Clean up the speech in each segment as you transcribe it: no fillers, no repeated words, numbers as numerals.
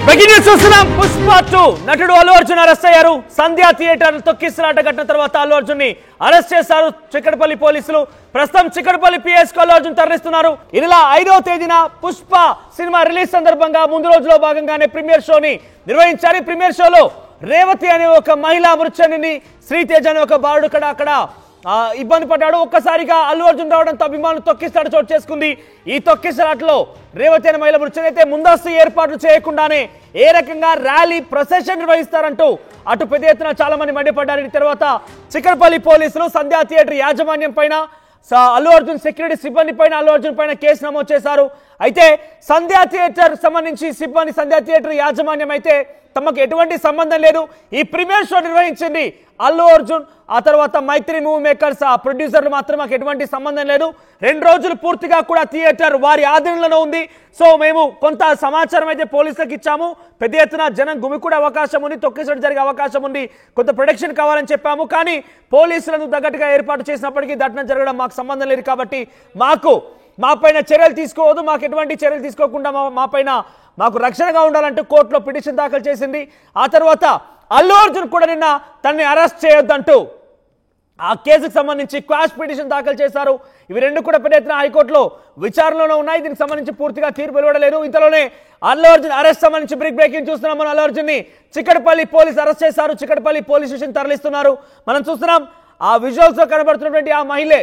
Breaking చూస్తున్నాం. పుష్ప 2 నటుడు Allu Arjun arrest అయ్యారు. సంధ్యా థియేటర్ తొక్కిసలాట ఘటన తర్వాత అల్లు అర్జున్ ని అరెస్ట్ చేశారు చిక్కడపల్లి పోలీసులు. ప్రస్తుతం చిక్కడపల్లి పిఎస్ కు అల్లు అర్జున్ తరలిస్తున్నారు. ఈ నెల 5వ తేదీన పుష్ప సినిమా రిలీజ్ సందర్భంగా ముందు రోజులో భాగంగానే ప్రీమియర్ షోని నిర్వహించారు. ప్రీమియర్ షోలో రేవతి అనే ఒక మహిళా మృత్యుని, శ్రీతేజ్ అనే ఒక బాలుడు అక్కడ ఇబ్బంది పడ్డాడు. ఒక్కసారిగా అల్లు అర్జున్ రావడంతో అభిమానులు తొక్కిసలాట చోటు చేసుకుంది. ఈ తొక్కిసలాటలో రేవతి అనే మహిళ మృత్యునైతే ముందస్తు ఏర్పాట్లు చేయకుండానే ఏ రకంగా ర్యాలీ ప్రొసెషన్ నిర్వహిస్తారంటూ అటు పెద్ద ఎత్తున చాలా మంది మండిపడ్డారు. తర్వాత చిక్కడపల్లి పోలీసులు సంధ్యా థియేటర్ యాజమాన్యం పైన, అల్లు అర్జున్ సెక్యూరిటీ సిబ్బంది పైన, అల్లు అర్జున్ పైన కేసు నమోదు చేశారు. అయితే సంధ్యా థియేటర్ సంబంధించి సిబ్బంది, సంధ్యా థియేటర్ యాజమాన్యం అయితే తమకు ఎటువంటి సంబంధం లేదు, ఈ ప్రీమియర్ షో నిర్వహించింది అల్లు అర్జున్, ఆ తర్వాత మైత్రి మూవీ మేకర్స్ ప్రొడ్యూసర్లు మాత్రం మాకు ఎటువంటి సంబంధం లేదు. 2 రోజులు పూర్తిగా కూడా థియేటర్ వారి ఆధీనంలో ఉంది. సో మేము కొంత సమాచారం అయితే పోలీసులకు ఇచ్చాము, పెద్ద ఎత్తున జనం గుమికూడే అవకాశం ఉంది, తొక్కిసలాట జరిగే అవకాశం ఉంది, కొంత ప్రొటెక్షన్ కావాలని చెప్పాము. కానీ పోలీసులకు తగ్గట్టుగా ఏర్పాటు చేసినప్పటికీ దట్టన జరగడం మాకు సంబంధం లేదు కాబట్టి మా పైన చర్యలు తీసుకోవద్దు, మాకు ఎటువంటి చర్యలు తీసుకోకుండా మాకు రక్షణగా ఉండాలంటూ కోర్టులో పిటిషన్ దాఖలు చేసింది. ఆ తర్వాత అల్లు అర్జున్ కూడా నిన్న తనని అరెస్ట్ చేయొద్దంటూ ఆ కేసుకు సంబంధించి క్వాష్ పిటిషన్ దాఖలు చేశారు. ఇవి రెండు కూడా పెద్ద ఎత్తున హైకోర్టులో విచారణలో ఉన్నాయి. దీనికి సంబంధించి పూర్తిగా తీర్పు వెలువడలేదు. ఇంతలోనే అల్లు అర్జున్ అరెస్ట్ సంబంధించి బ్రేకింగ్ చూస్తున్నాం. మనం అల్లు అర్జున్ ని చిక్కడపల్లి పోలీసు అరెస్ట్ చేశారు. చిక్కడపల్లి పోలీస్ స్టేషన్ తరలిస్తున్నారు. మనం చూస్తున్నాం ఆ విజువల్స్ లో కనబడుతున్నటువంటి ఆ మహిళే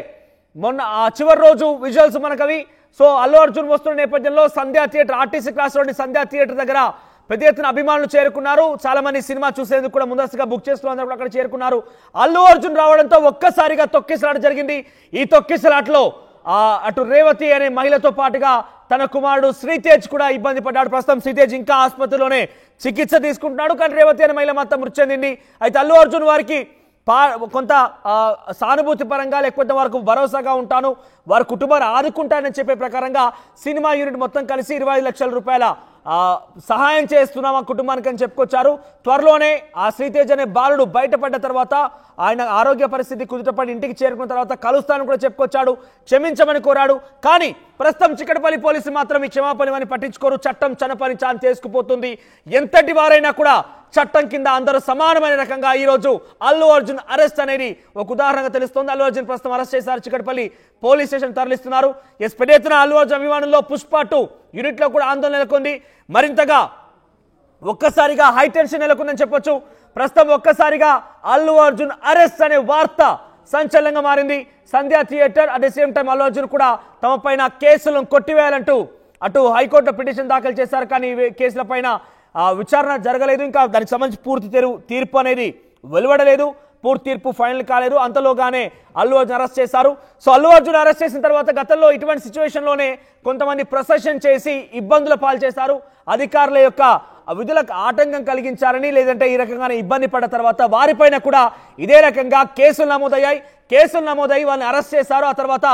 మొన్న ఆ చివరి రోజు విజువల్స్ మనకవి. సో అల్లు అర్జున్ వస్తున్న నేపథ్యంలో సంధ్యా థియేటర్, ఆర్టీసీ క్లాస్ రోడ్ సంధ్యా థియేటర్ దగ్గర పెద్ద ఎత్తున అభిమానులు చేరుకున్నారు. చాలా మంది సినిమా చూసేందుకు కూడా ముందస్తుగా బుక్ చేసుకున్నారు, అక్కడ చేరుకున్నారు. అల్లు అర్జున్ రావడంతో ఒక్కసారిగా తొక్కిసలాట జరిగింది. ఈ తొక్కిసలాటలో అటు రేవతి అనే మహిళతో పాటుగా తన కుమారుడు శ్రీతేజ్ కూడా ఇబ్బంది పడ్డాడు. ప్రస్తుతం శ్రీతేజ్ ఇంకా ఆసుపత్రిలోనే చికిత్స తీసుకుంటున్నాడు. కానీ రేవతి అనే మహిళ మాత్రం మృతి చెందింది. అయితే అల్లు అర్జున్ వారికి కొంత సానుభూతి పరంగా, లేకపోతే వారికి భరోసాగా ఉంటాను, వారి కుటుంబాన్ని ఆదుకుంటానని చెప్పే ప్రకారంగా సినిమా యూనిట్ మొత్తం కలిసి 25 లక్షల రూపాయల సహాయం చేస్తున్నాం ఆ కుటుంబానికి అని చెప్పుకొచ్చారు. త్వరలోనే ఆ శ్రీతేజ్ అనే బాలుడు బయటపడ్డ తర్వాత, ఆయన ఆరోగ్య పరిస్థితి కుదుటపడి ఇంటికి చేరుకున్న తర్వాత కలుస్తానని కూడా చెప్పుకొచ్చాడు, క్షమించమని కోరాడు. కానీ ప్రస్తుతం చిక్కడపల్లి పోలీసులు మాత్రం ఈ క్షమాపణని పట్టించుకోరు. చట్టం చనపని ఛాన్స్ చేసుకుపోతుంది. ఎంతటి వారైనా కూడా చట్టం కింద అందరూ సమానమైన రకంగా ఈ రోజు అల్లు అర్జున్ అరెస్ట్ అనేది ఒక ఉదాహరణగా తెలుస్తోంది. అల్లు అర్జున్ ప్రస్తుతం అరెస్ట్ చేశారు, చిక్కడపల్లి పోలీస్ స్టేషన్ తరలిస్తున్నారు. పెద్ద ఎత్తున అల్లు అర్జున్ అభిమానుల్లో పుష్ప 2 యూనిట్ లో కూడా ఆందోళన నెలకొంది. మరింతగా ఒక్కసారిగా హై టెన్షన్ నెలకొందని చెప్పొచ్చు. ప్రస్తుతం ఒక్కసారిగా అల్లు అర్జున్ అరెస్ట్ అనే వార్త సంచలనంగా మారింది. Sandhya theatre at the same time Allu Arjun కూడా తమ పైన కేసులను కొట్టివేయాలంటూ అటు హైకోర్టులో పిటిషన్ దాఖలు చేశారు. కానీ ఈ కేసుల పైన విచారణ జరగలేదు. ఇంకా దానికి సంబంధించి పూర్తి తీర్పు అనేది వెలువడలేదు, పూర్తి తీర్పు ఫైనల్ కాలేదు. అంతలోగానే అల్లు అర్జున్ అరెస్ట్ చేశారు. సో అల్లు అర్జున్ అరెస్ట్ చేసిన తర్వాత గతంలో ఇటువంటి సిచ్యువేషన్లోనే కొంతమంది ప్రొసెషన్ చేసి ఇబ్బందుల పాలు చేశారు. అధికారుల యొక్క విధులకు ఆటంకం కలిగించారని, లేదంటే ఈ రకంగానే ఇబ్బంది పడ్డ తర్వాత వారిపైన కూడా ఇదే రకంగా కేసులు నమోదయ్యాయి. కేసులు నమోదయ్యి వాళ్ళని అరెస్ట్ చేశారు. ఆ తర్వాత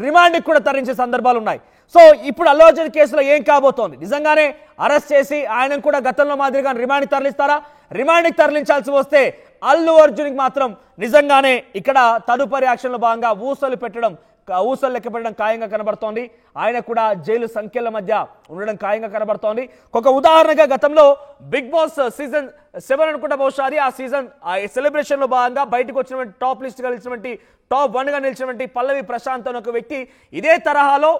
రిమాండ్కి కూడా తరలించే సందర్భాలు ఉన్నాయి. సో ఇప్పుడు అల్లు అర్జున్ కేసులో ఏం కాబోతోంది? నిజంగానే అరెస్ట్ చేసి ఆయన కూడా గతంలో మాదిరిగా రిమాండ్కి తరలిస్తారా? రిమాండ్కి తరలించాల్సి వస్తే అల్లు అర్జున్కి మాత్రం నిజంగానే ఇక్కడ తదుపరి యాక్షన్లో భాగంగా ఊసలు లెక్క పెట్టడం ఖాయంగా కనబడుతోంది. ఆయన కూడా జైలు సంఖ్యల మధ్య ఉండడం ఖాయంగా కనబడుతోంది. ఒక ఉదాహరణగా గతంలో బిగ్ బాస్ సీజన్ 7 అనుకుంటా బహుశా ఆ సీజన్ సెలబ్రేషన్ లో భాగంగా బయటకు వచ్చినటువంటి టాప్ లిస్ట్ గా నిలిచినటువంటి టాప్ 1 గా నిలిచినటువంటి పల్లవి ప్రశాంత్ అనే ఒక వ్యక్తి ఇదే తరహాలో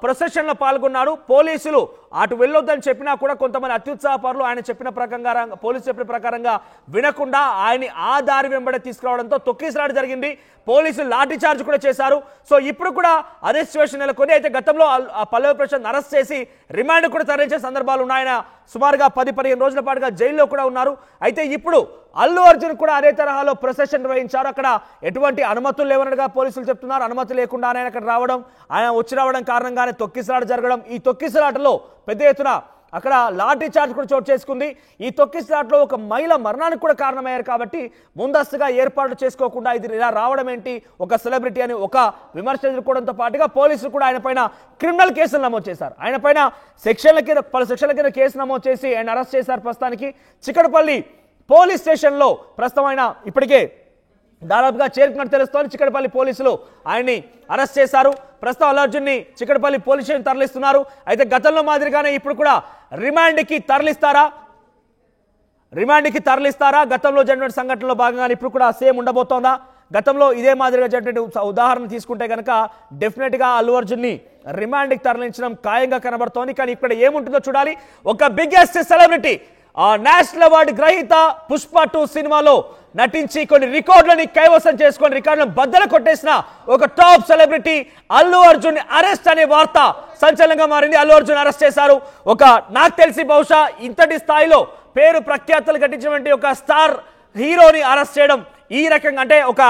ప్రొసెషన్ లో పాల్గొన్నాడు. పోలీసులు అటు వెళ్ళొద్దని చెప్పినా కూడా కొంతమంది అత్యుత్సాహపరులు ఆయన చెప్పిన ప్రకారంగా, పోలీసు చెప్పిన ప్రకారంగా వినకుండా ఆయన్ని ఆ దారి వెంబడే తీసుకురావడంతో తొక్కిసలాట జరిగింది. పోలీసులు లాఠీ చార్జ్ కూడా చేశారు. సో ఇప్పుడు కూడా అదే సిచ్యువేషన్ నెలకొని అయితే గతంలో పల్లవి ప్రశాంత్ అరెస్ట్ చేసి రిమాండ్ కూడా తరలించే సందర్భాలు ఉన్నాయి. ఆయన సుమారుగా 10-15 రోజుల పాటుగా జైల్లో కూడా ఉన్నారు. అయితే ఇప్పుడు అల్లు అర్జున్ కూడా అదే తరహాలో ప్రొసెషన్ నిర్వహించారు. అక్కడ ఎటువంటి అనుమతులు లేవనగా పోలీసులు చెప్తున్నారు. అనుమతి లేకుండా ఆయన అక్కడ రావడం, ఆయన వచ్చి రావడం కారణంగానే తొక్కిసలాట జరగడం. ఈ తొక్కిసలాటలో పెద్ద ఎత్తున అక్కడ లాఠీ చార్జ్ కూడా చోటు చేసుకుంది. ఈ తొక్కిసలాటలో ఒక మహిళ మరణానికి కూడా కారణమయ్యారు. కాబట్టి ముందస్తుగా ఏర్పాట్లు చేసుకోకుండా ఇది ఇలా రావడం ఏంటి, ఒక సెలబ్రిటీ అని ఒక విమర్శ ఎదుర్కోవడంతో పాటుగా పోలీసులు కూడా ఆయన పైన క్రిమినల్ కేసులు నమోదు చేశారు. ఆయన పైన పలు సెక్షన్ల కింద కేసు నమోదు చేసి ఆయన అరెస్ట్ చేశారు. ప్రస్తుతానికి చిక్కడపల్లి పోలీస్ స్టేషన్లో ప్రస్తుతం ఆయన ఇప్పటికే దాదాపుగా చేరుకున్నట్టు తెలుస్తోంది. చిక్కడపల్లి పోలీసులు ఆయన్ని అరెస్ట్ చేశారు. ప్రస్తుతం అల్లు అర్జున్ ని చిక్కడపల్లి పోలీస్ స్టేషన్ తరలిస్తున్నారు. అయితే గతంలో మాదిరిగానే ఇప్పుడు కూడా రిమాండ్ కి తరలిస్తారా, రిమాండ్కి తరలిస్తారా? గతంలో జరిగిన సంఘటనలో భాగంగా ఇప్పుడు కూడా సేమ్ ఉండబోతోందా? గతంలో ఇదే మాదిరిగా జరిగినటువంటి ఉదాహరణ తీసుకుంటే కనుక డెఫినెట్గా అల్లు అర్జున్ని రిమాండ్కి తరలించడం ఖాయంగా కనబడుతోంది. కానీ ఇక్కడ ఏముంటుందో చూడాలి. ఒక బిగ్గెస్ట్ సెలబ్రిటీ, నేషనల్ అవార్డు గ్రహీత పుష్ప 2 సినిమాలో నటించి కొన్ని రికార్డులని కైవసం చేసుకొని రికార్డులను బద్దలు కొట్టేసిన ఒక top celebrity Allu Arjun arrest అనే వార్త సంచలనంగా మారింది. అల్లు అర్జున్ అరెస్ట్ చేశారు. నాకు తెలిసి బహుశా ఇంతటి స్థాయిలో పేరు ప్రఖ్యాతలు గట్టించినటువంటి ఒక స్టార్ హీరోని అరెస్ట్ చేయడం ఈ రకంగా, అంటే ఒక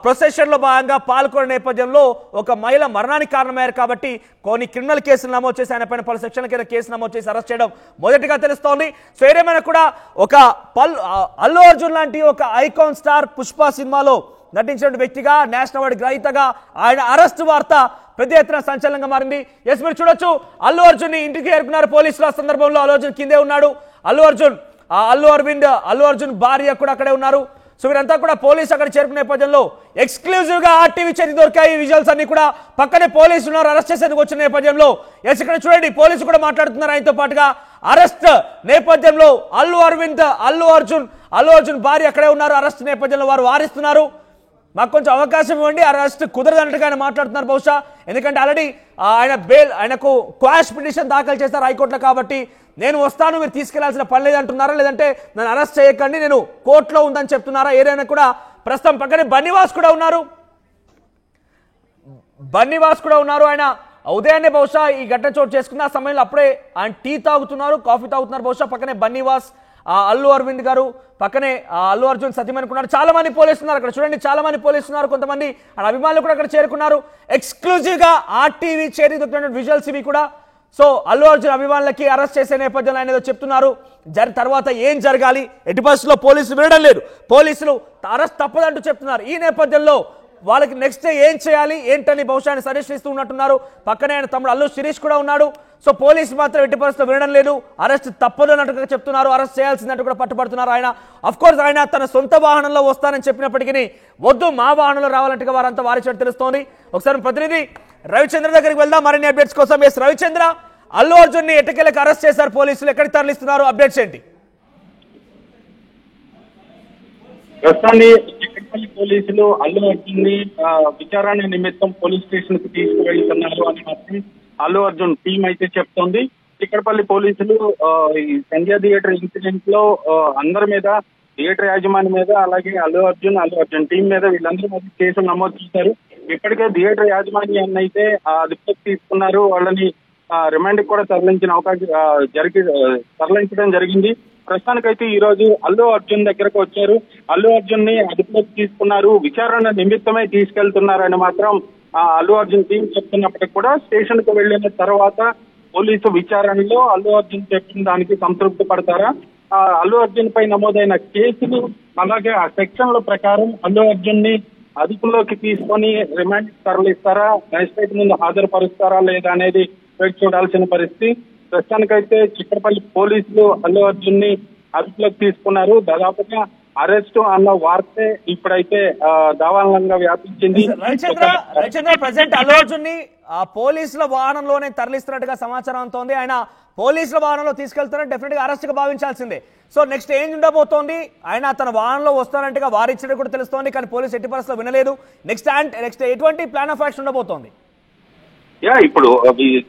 ప్రొసెషన్లో భాగంగా పాల్గొనే నేపథ్యంలో ఒక మహిళ మరణానికి కారణమయ్యారు కాబట్టి కొన్ని క్రిమినల్ కేసులు నమోదు చేసి ఆయన పైన పలు సెక్షన్ల కింద కేసు నమోదు చేసి అరెస్ట్ చేయడం మొదటిగా తెలుస్తోంది. సో ఏదేమైనా కూడా ఒక అల్లు అర్జున్ లాంటి ఒక ఐకాన్ స్టార్ పుష్ప సినిమాలో నటించిన వ్యక్తిగా, నేషనల్ అవార్డు గ్రహీతగా ఆయన అరెస్ట్ వార్త పెద్ద ఎత్తున సంచలనంగా మారింది. ఎస్, మీరు చూడొచ్చు, అల్లు అర్జున్ ఇంటికి చేరుకున్నారు పోలీసులు. ఆ సందర్భంలో అల్లు అర్జున్ కిందే ఉన్నాడు. అల్లు అర్జున్ భార్య కూడా అక్కడే ఉన్నారు. సో వీరంతా కూడా పోలీసు అక్కడ చేరుకునే నేపథ్యంలో ఎక్స్క్లూజివ్ గా ఆర్టీవీ చేతి దొరికాయి. విజువల్స్ అన్ని కూడా పక్కనే పోలీసులు ఉన్నారు అరెస్ట్ చేసేందుకు వచ్చిన నేపథ్యంలో. ఎస్, ఇక్కడ చూడండి, పోలీసు కూడా మాట్లాడుతున్నారు ఆయనతో పాటుగా. అరెస్ట్ నేపథ్యంలో అల్లు అర్జున్ భార్య అక్కడే ఉన్నారు. అరెస్ట్ నేపథ్యంలో వారు వారిస్తున్నారు. మాకు కొంచెం అవకాశం ఇవ్వండి, అరెస్ట్ కుదరదన్నట్టుగా ఆయన మాట్లాడుతున్నారు బహుశా. ఎందుకంటే ఆల్రెడీ ఆయనకు క్వాష్ పిటిషన్ దాఖలు చేస్తారు హైకోర్టులో. కాబట్టి నేను వస్తాను, మీరు తీసుకెళ్లాల్సిన పని లేదంటున్నారా, లేదంటే నన్ను అరెస్ట్ చేయకండి, నేను కోర్టులో ఉందని చెప్తున్నారా? ఏదైనా కూడా ప్రస్తుతం పక్కనే బన్నీవాస్ కూడా ఉన్నారు. ఆయన ఉదయాన్నే బహుశా ఈ ఘటన చోటు చేసుకున్న ఆ సమయంలో అప్పుడే ఆయన టీ తాగుతున్నారు, కాఫీ తాగుతున్నారు బహుశా. పక్కనే బన్నీవాస్, అల్లు అరవింద్ గారు, పక్కనే అల్లు అర్జున్ సతీమణి అనుకున్నారు. చాలా మంది పోలీసులు ఉన్నారు అక్కడ చూడండి, చాలా మంది పోలీసులు ఉన్నారు. కొంతమంది అభిమానులు కూడా అక్కడ చేరుకున్నారు. ఎక్స్క్లూజివ్ గా ఆర్టీవీ చేరి దొరికిన విజువల్స్ ఇవి కూడా. సో అల్లు అర్జున్ అభిమానులకి అరెస్ట్ చేసే నేపథ్యంలో ఆయన ఏదో చెప్తున్నారు. తర్వాత ఏం జరగాలి, ఎట్టి పరిస్థితుల్లో పోలీసులు వినడం లేదు, పోలీసులు అరెస్ట్ తప్పదంటూ చెప్తున్నారు. ఈ నేపథ్యంలో వాళ్ళకి నెక్స్ట్ డే ఏం చేయాలి ఏంటని బహుశా ఆయన సజెషన్ ఇస్తూ ఉన్నట్టున్నారు. పక్కనే ఆయన తమ్ముడు అల్లు శిరీష్ కూడా ఉన్నాడు. సో పోలీసు మాత్రం ఎట్టి పరిస్థితుల్లో వినడం లేదు, అరెస్ట్ తప్పదు అన్నట్టుగా చెప్తున్నారు, అరెస్ట్ చేయాల్సిందంటూ కూడా పట్టుబడుతున్నారు. ఆయన అఫ్కోర్స్ ఆయన తన సొంత వాహనంలో వస్తానని చెప్పినప్పటికీ వద్దు, మా వాహనంలో రావాలంటే వారంతా వారి చెట్టు తెలుస్తోంది. ఒకసారి ప్రతినిధి రవిచంద్ర దగ్గరికి వెళ్దాం మరిన్ని అప్డేట్స్ కోసం. ఎస్ రవిచంద్ర, అల్లు అర్జున్ ని ఎట్టకేలకు అరెస్ట్ చేశారు పోలీసులు, ఎక్కడికి తరలిస్తున్నారు, అప్డేట్స్ ఏంటి? ప్రస్తుతాన్ని చిక్కడపల్లి పోలీసులు అల్లు అర్జున్ ని విచారణ నిమిత్తం పోలీస్ స్టేషన్ కు తీసుకువెళ్తున్నారు అని మాత్రం అల్లు అర్జున్ టీం అయితే చెప్తోంది. చిక్కడపల్లి పోలీసులు ఈ సంధ్యా థియేటర్ ఇన్సిడెంట్ లో అందరి మీద, థియేటర్ యాజమాన్యం మీద, అలాగే అల్లు అర్జున్ టీం మీద, వీళ్ళందరి మీద కేసులు నమోదు చేశారు. ఇప్పటికే థియేటర్ యాజమాన్యాన్ని అయితే అదుపులోకి తీసుకున్నారు. వాళ్ళని రిమాండ్ కూడా తరలించడం జరిగింది. ప్రస్తుతానికైతే ఈ రోజు అల్లు అర్జున్ దగ్గరకు వచ్చారు. అల్లు అర్జున్ ని అదుపులోకి తీసుకున్నారు, విచారణ నిమిత్తమే తీసుకెళ్తున్నారని మాత్రం అల్లు అర్జున్ టీం చెప్తున్నప్పటికీ కూడా స్టేషన్ కు వెళ్లిన తర్వాత పోలీసు విచారణలో అల్లు అర్జున్ చెప్పిన దానికి సంతృప్తి పడతారా, అల్లు అర్జున్ పై నమోదైన కేసులు అలాగే ఆ సెక్షన్ల ప్రకారం అల్లు అర్జున్ ని అదుపులోకి తీసుకొని రిమాండ్ తరలిస్తారా, మ్యాజిస్ట్రేట్ ముందు హాజరుపరుస్తారా లేదా అనేది వేచి చూడాల్సిన పరిస్థితి. ప్రస్తుతానికైతే చిక్కడపల్లి పోలీసులు అల్లు అర్జున్ ని అదుపులోకి తీసుకున్నారు. దాదాపుగా అరెస్ట్ అన్న వార్తే ఇప్పుడైతే దావానంగా వ్యాపించింది. ప్రజెంట్ అల్లు అర్జున్ ని పోలీసుల వాహనంలోనే తరలిస్తున్నట్టుగా సమాచారం అవుతోంది. ఆయన పోలీసుల వాహనంలో తీసుకెళ్తున్నా డెఫినెట్ గా అరెస్ట్ గా భావించాల్సిందే. సో నెక్స్ట్ ఏం ఉండబోతోంది, ఆయన తన వాహనంలో వస్తానంటగా వారిచ్చినట్టు కూడా తెలుస్తోంది, కానీ పోలీసు ఎట్టి పరిస్థితుల్లో వినలేదు. నెక్స్ట్ ఎటువంటి ప్లాన్ ఆఫ్ యాక్షన్ ఉండబోతోంది? ఇప్పుడు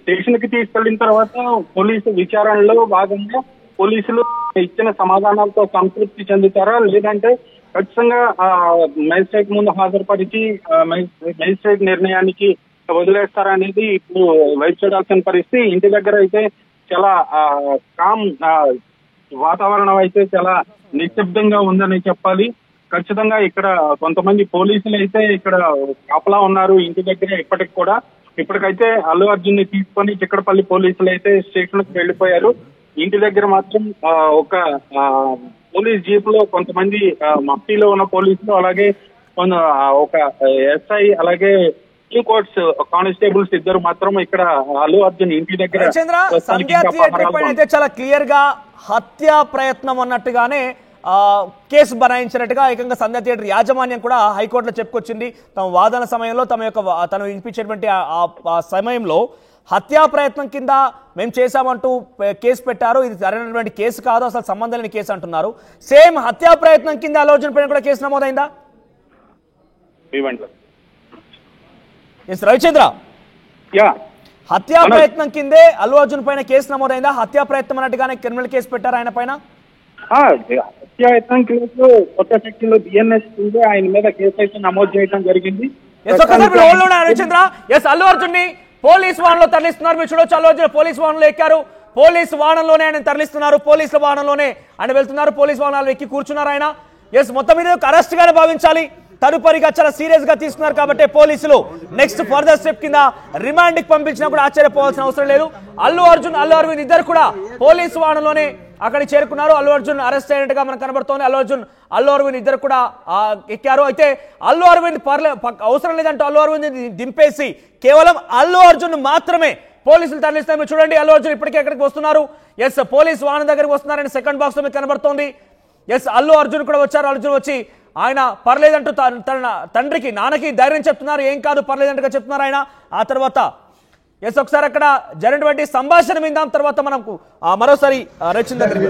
స్టేషన్ కి తీసుకెళ్లిన తర్వాత పోలీసు విచారణలో భాగంగా పోలీసులు ఇచ్చిన సమాధానాలతో సంతృప్తి చెందుతారా, లేదంటే ఖచ్చితంగా మ్యాజిస్ట్రేట్ ముందు హాజరుపరిచి మ్యాజిస్ట్రేట్ నిర్ణయానికి వదిలేస్తారా అనేది ఇప్పుడు వైపు చూడాల్సిన పరిస్థితి. ఇంటి దగ్గర అయితే చాలా కామ్ వాతావరణం అయితే చాలా నిశ్శబ్దంగా ఉందని చెప్పాలి. ఖచ్చితంగా ఇక్కడ కొంతమంది పోలీసులు అయితే ఇక్కడ కాపలా ఉన్నారు ఇంటి దగ్గర ఇప్పటికైతే అల్లు అర్జున్ ని తీసుకొని చిక్కడపల్లి పోలీసులు అయితే స్టేషన్ కు వెళ్లిపోయారు. ఇంటి దగ్గర మాత్రం ఒక పోలీస్ జీప్ లో కొంతమంది మఫ్టీలో ఉన్న పోలీసులు, అలాగే ఒక ఎస్ఐ, అలాగే కోర్ట్స్ కానిస్టేబుల్స్ ఇద్దరు మాత్రం ఇక్కడ అల్లు అర్జున్ ఇంటి దగ్గర చాలా క్లియర్ గా హత్యా ప్రయత్నం అన్నట్టుగానే కేసు బనాయించినట్టుగా ఏకంగా సంధ్యా థియేటర్ యాజమాన్యం కూడా హైకోర్టులో చెప్పుకొచ్చింది. తమ వాదన సమయంలో తను వినిపించేటువంటి ఆ సమయంలో హత్యా ప్రయత్నం కింద మేము చేశామంటూ కేసు పెట్టారు. ఇది సరైనటువంటి కేసు కాదు, అసలు సంబంధం లేని కేసు అంటున్నారు. సేమ్ హత్యా ప్రయత్నం కింద అల్లు అర్జున్ పైన కూడా కేసు నమోదైందా? రవిచంద్ర, హత్యా ప్రయత్నం కిందే అల్లు అర్జున్ పైన కేసు నమోదైందా? హత్యా ప్రయత్నం అన్నట్టుగానే క్రిమినల్ కేసు పెట్టారు ఆయన పైన. హత్యాయత్నం కేసు కొత్త సెక్షన్ లో బిఎన్ఎస్ ఆయన మీద కేసు అయితే నమోదు చేయడం జరిగింది. రవిచంద్ర, అల్లు అర్జున్ ని పోలీస్ వాహనంలో తరలిస్తున్నారు. మీరు చూడొచ్చు, అల్లు అర్జున్ పోలీస్ వాహనంలో ఎక్కారు. పోలీస్ వాహనంలోనే ఆయన తరలిస్తున్నారు. పోలీసుల వాహనంలోనే ఆయన వెళ్తున్నారు. పోలీస్ వాహనాలు ఎక్కి కూర్చున్నారు ఆయన. మొత్తం మీద అరెస్ట్ గానే భావించాలి. తదుపరిగా చాలా సీరియస్ గా తీసుకున్నారు కాబట్టి పోలీసులు నెక్స్ట్ ఫర్దర్ స్టెప్ కింద రిమాండ్ కి పంపించినా కూడా ఆశ్చర్యపోవాల్సిన అవసరం లేదు. అల్లు అర్జున్, అల్లు అరవింద్ ఇద్దరు కూడా పోలీసు వాహనంలోనే అక్కడికి చేరుకున్నారు. అల్లు అర్జున్ అరెస్ట్ అయినట్టుగా మనకు కనబడుతోంది. అల్లు అరవింద్ ఇద్దరు కూడా ఎక్కారు. అయితే అల్లు అరవింద్ అవసరం లేదంటూ అల్లు అరవింద్ దింపేసి కేవలం అల్లు అర్జున్ మాత్రమే పోలీసులు తరలిస్తారు. మీరు చూడండి, అల్లు అర్జున్ ఇప్పటికే ఎక్కడికి వస్తున్నారు. పోలీస్ వాహనం దగ్గరికి వస్తున్నారని సెకండ్ బాక్స్ లో మీకు కనబడుతోంది. అల్లు అర్జున్ కూడా వచ్చారు. అర్జున్ వచ్చి ఆయన పర్లేదంటూ తన తండ్రికి, నాన్నకి ధైర్యం చెప్తున్నారు. ఏం కాదు, పర్లేదంటగా చెప్తున్నారు ఆయన. ఆ తర్వాత ఒకసారి అక్కడ జరిగినటువంటి సంభాషణ విందాం. తర్వాత మనకు మరోసారి రచన దగ్గరికి